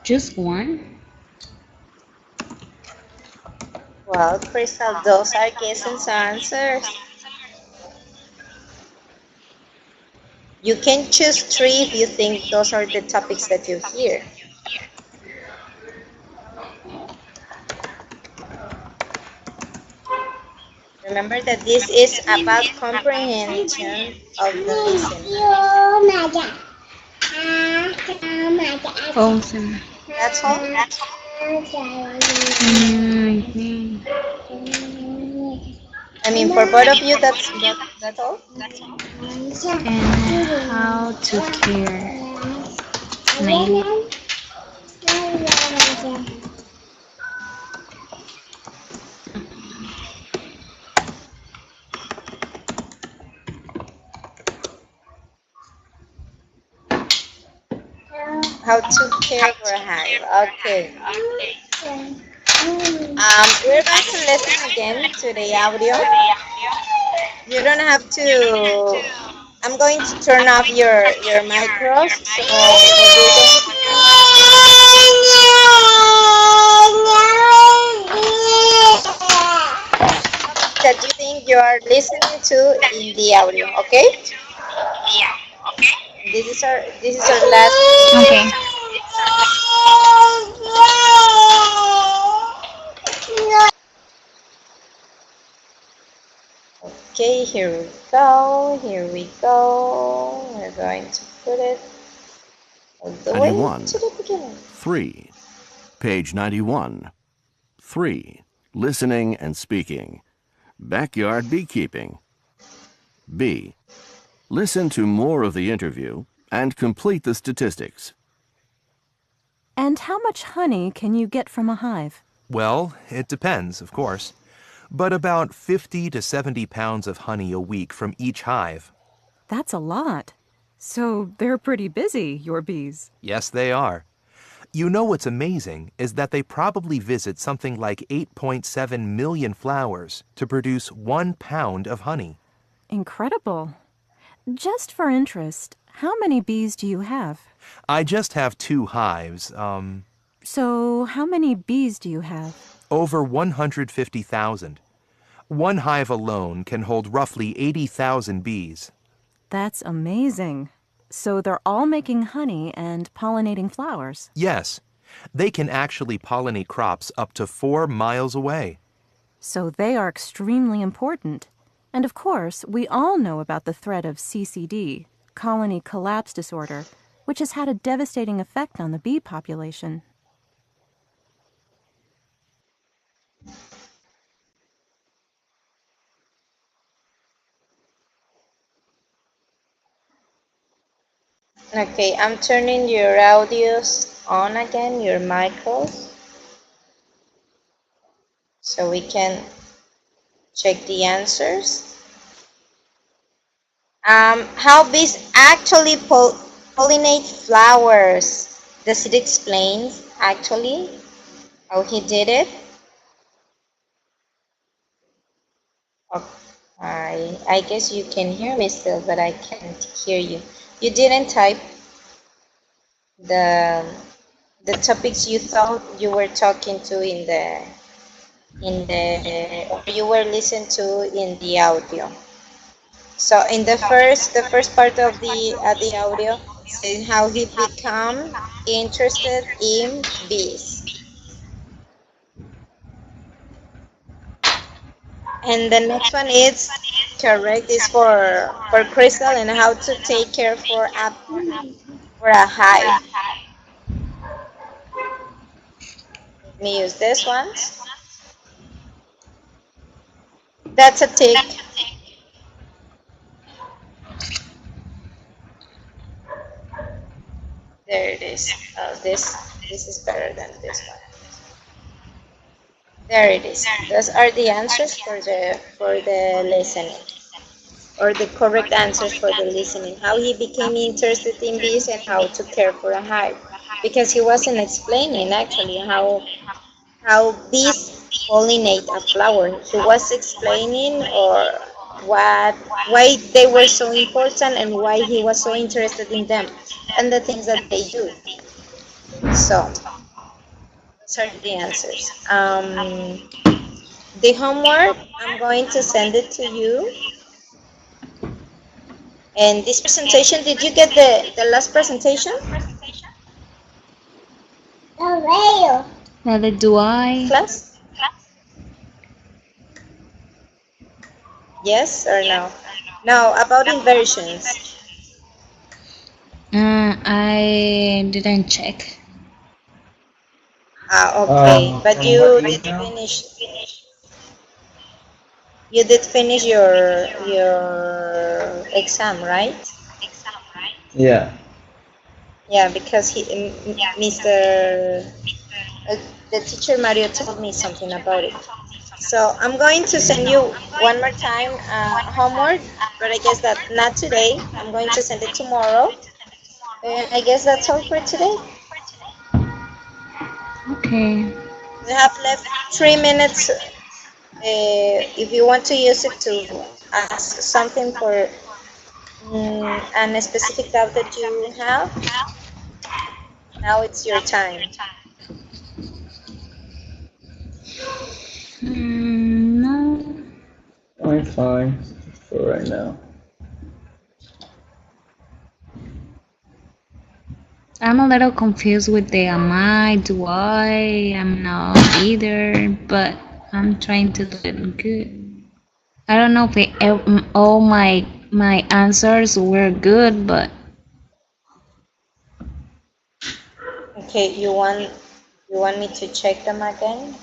just one. Well, Crystal, those are guesses and answers. You can choose three if you think those are the topics that you hear. Remember that this is about comprehension of the listening. Awesome. That's all? I mean, for both of you, that's all? And how to care. Maybe. How to care for a hive. Okay. We're going to listen again to the audio. You don't have to. I'm going to turn off your micros. So that you think you are listening to in the audio, okay? Yeah. Okay. This is our last. Okay. Okay, here we go. Here we go. We're going to put it all the way 91. to the beginning. 3. Page 91. 3. Listening and speaking. Backyard beekeeping. B. Listen to more of the interview and complete the statistics. And how much honey can you get from a hive? Well, it depends, of course. But about 50 to 70 pounds of honey a week from each hive. That's a lot. So they're pretty busy, your bees. Yes, they are. You know what's amazing is that they probably visit something like 8.7 million flowers to produce 1 pound of honey. Incredible. Just for interest, how many bees do you have? I just have 2 hives, So how many bees do you have? over 150,000. One hive alone can hold roughly 80,000 bees. That's amazing. So they're all making honey and pollinating flowers. Yes, they can actually pollinate crops up to 4 miles away. So they are extremely important. And of course, we all know about the threat of CCD, colony collapse disorder, which has had a devastating effect on the bee population. Okay, I'm turning your audios on again, your micros, so we can check the answers. How bees actually pollinate flowers? Does it explain actually how he did it? Okay. I guess you can hear me still, but I can't hear you. You didn't type the topics you thought you were talking to in the or you were listening to in the audio. So in the first part of the audio says how he become interested in bees. And the next one is correct is for Crystal and how to take care for a hive. Let me use this one. That's a tick. There it is. Oh, this is better than this one. There it is. Those are the answers for the listening, or the correct answers for the listening. How he became interested in bees and how to care for a hive, because he wasn't explaining actually how bees pollinate a flower. He was explaining or why they were so important and why he was so interested in them and the things that they do. So those are the answers. The homework, I'm going to send it to you. And this presentation, did you get the last presentation? Well, do I? Class? Yes or no? No, about inversions. I didn't check. Okay, but From you what did email? finish. You did finish your exam, right? Yeah. Yeah, because Mr. The teacher Mario told me something about it. So I'm going to send you one more time homework, but I guess that not today. I'm going to send it tomorrow. And I guess that's all for today. Okay. We have left 3 minutes. If you want to use it to ask something for a specific doubt that you have, now it's your time. No. I'm fine for right now. I'm a little confused with the am I, do I, I'm not either, but I'm trying to do it good. I don't know if all my answers were good, but Okay, you want me to check them again?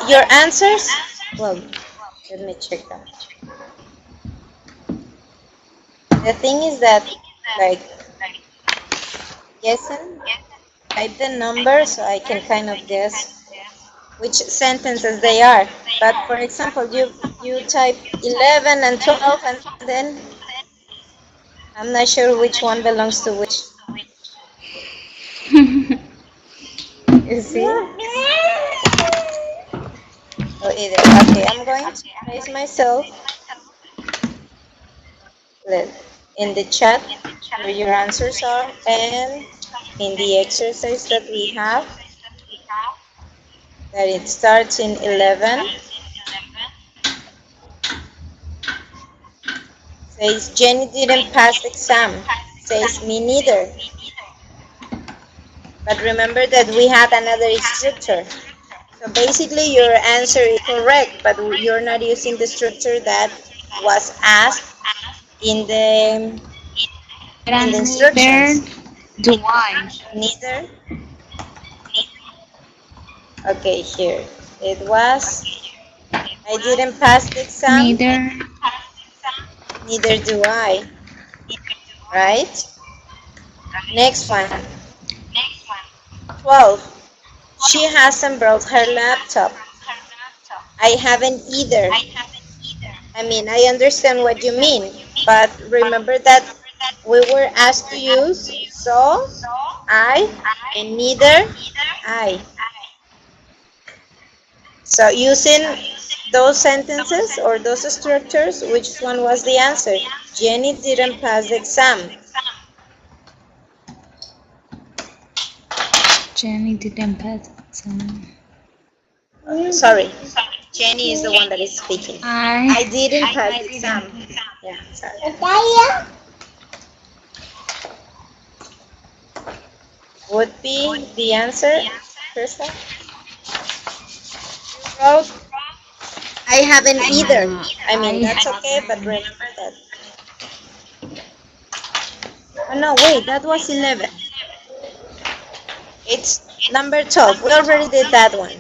Your answers? Well, let me check them. The thing is that, like, guessing, type the number so I can kind of guess which sentences they are. But for example, you type 11 and 12, and then I'm not sure which one belongs to which. You see? Oh, either. Okay, I'm going to place myself in the chat where your answers are, and in the exercise that we have, that it starts in 11. Says Jenny didn't pass the exam. Says me neither. But remember that we had another instructor. So basically your answer is correct, but you're not using the structure that was asked in the instructions. do I? Neither. Okay, here. It was I didn't pass the exam. Neither. Neither do I. Right? Next one. 12. She hasn't brought her laptop. I haven't either. I mean, I understand what you mean, but remember that we were asked to use so, I, and neither, I. So using those sentences or those structures, which one was the answer? Jenny didn't pass the exam. Jenny didn't pass the exam. Sorry, Jenny is the one that is speaking. I I didn't pass the exam. Yeah, sorry. Would be the answer, Krista? You wrote, I haven't either. I mean, that's okay, but remember that. Oh, no, wait, that was 11. It's number 12. We already did that one.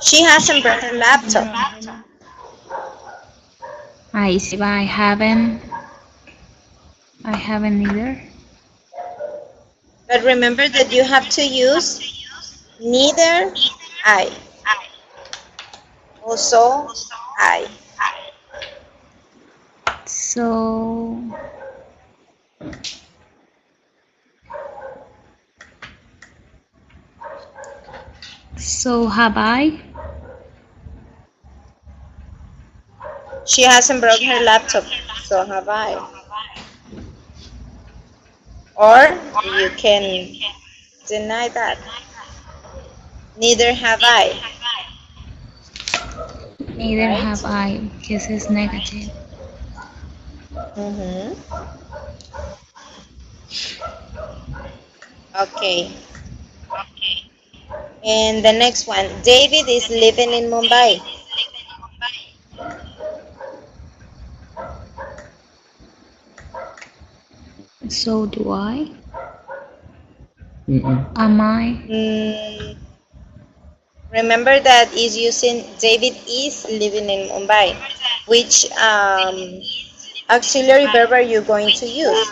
She hasn't brought her laptop. I see, but I haven't either. But remember that you have to use neither, I. Also, I. So have I? She hasn't brought her laptop, so have I. Or you can deny that. Neither have I. Neither Right. have I, because it's negative. Okay. And the next one, David is living in Mumbai. So do I? Mm-mm. Am I? Remember that is using David is living in Mumbai. Which auxiliary verb are you going to use?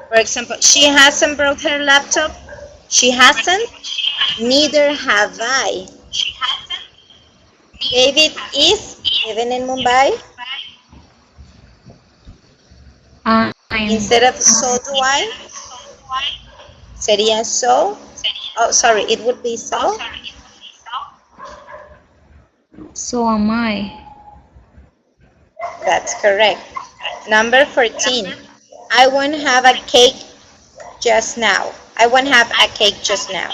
For example, she hasn't brought her laptop. She hasn't. Neither have I. David is living in Mumbai. I'm. Instead of so do I, sería so. Oh, sorry, it would be so. So am I. That's correct. Number 14. I won't have a cake just now. I won't have a cake just now.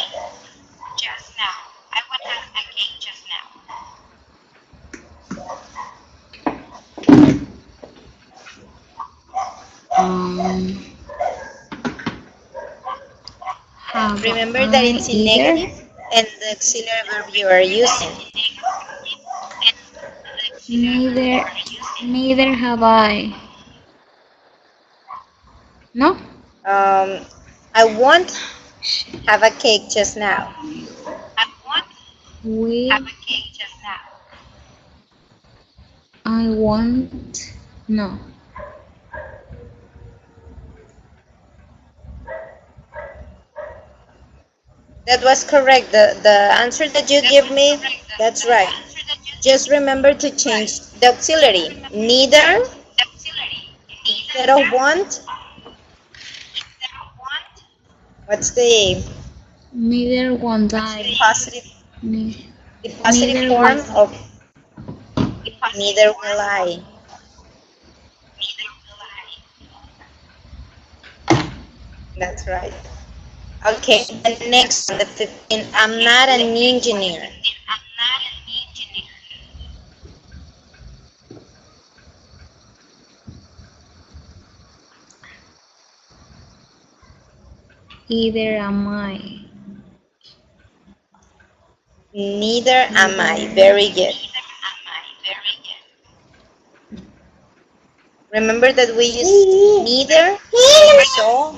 Have Remember that it's in either? negative and the auxiliary verb you are using. Neither have I. No? I won't have a cake just now. I won't. No. That was correct. The answer that you give me, that's right. Just remember to change the auxiliary. Neither, instead of want. What's the Neither won't I. positive, Ne- the positive Neither form will- of neither will I? That's right. Okay, the next one, the 15. I'm not an engineer. Either am I. Neither am I. Very good. Remember that we use neither, so.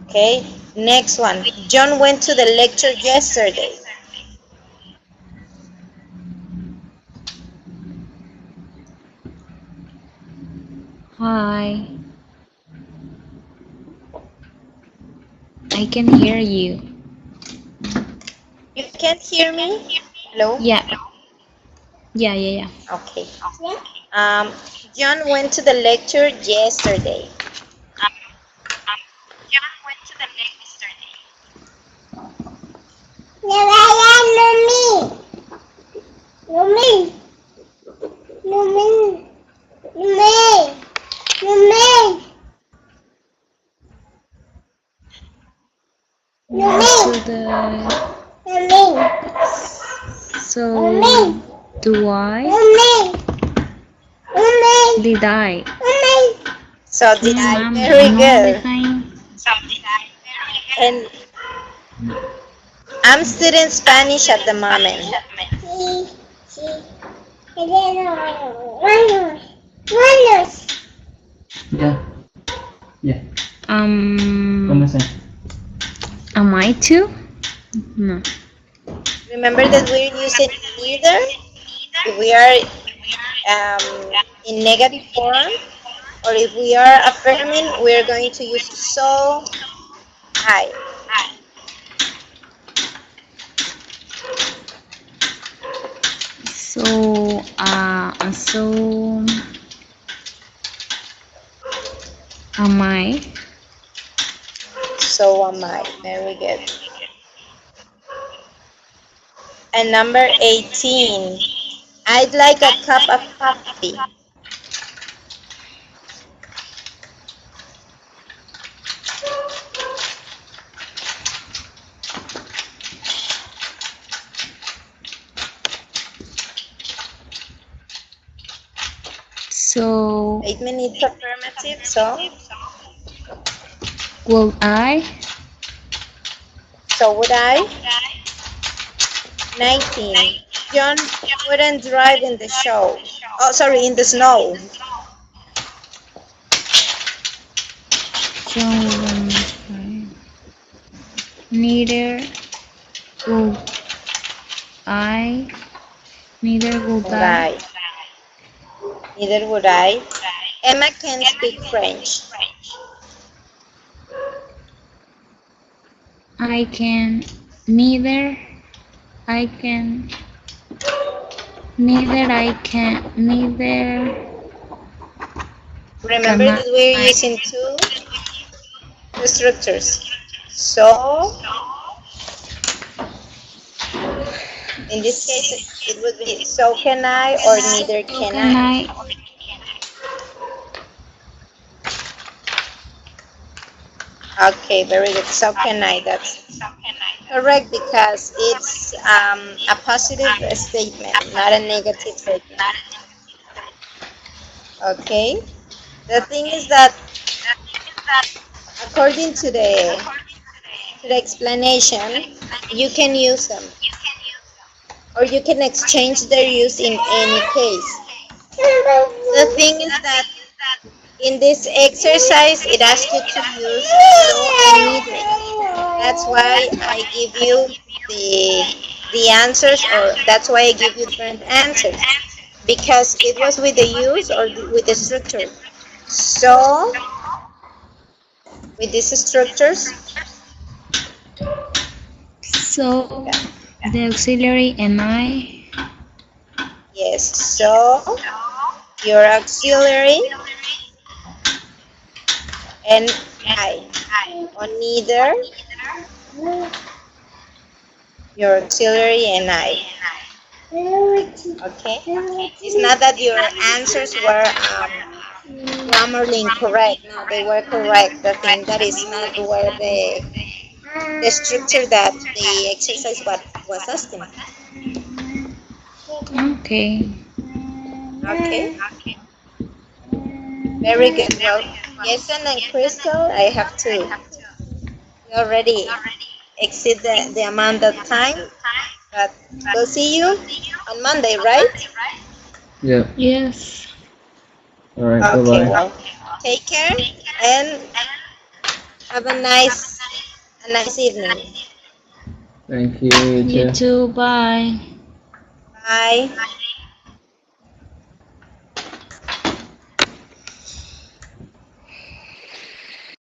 Okay, Next one. John went to the lecture yesterday. Hi. I can hear you. You can't hear me? Hello? Yeah. Yeah. Okay. John went to the lecture yesterday. To the... So, do I? Did I? So did I. Mom, Very Mom good. behind. And I'm studying Spanish at the moment. Yeah. Yeah. Am I too? No. Remember that we're using either if we are in negative form, or if we are affirming, we're going to use so, I. So, am I? So am I. Very good. And number 18. I'd like a cup of coffee. So, 8 minutes affirmative, so will I? so would I. 19. John wouldn't drive in the show. Oh, sorry, in the snow. Neither will I. Neither will Would I. I. Neither would I. Emma can speak French. I can. Neither. I can. Neither I can. Neither. Remember that we're using two structures. So, in this case, it would be so can I or neither can I. Okay, very good. So can I. That's correct because it's a positive statement, not a negative statement. Okay. The thing is that according to the explanation, you can use them, or you can exchange their use in any case. The thing is that in this exercise, it asks you to use so and neither. That's why I give you the answers, or that's why I give you different answers, because it was with the use or with the structure. So, with these structures, So, the auxiliary and I. yes, so your auxiliary and I, or neither your auxiliary and I. Okay? It's not that your answers were grammarly incorrect. No, they were correct. The thing that is not where the structure that the exercise was asking. Okay. Okay? Very good. Well, Jason and Crystal, I have to. We already exceed the amount of time, but we'll see you on Monday, right? Yeah. Yes. All right. Okay, Bye-bye. well, take care and have a nice a nice evening. Thank you. You too. Bye. Bye.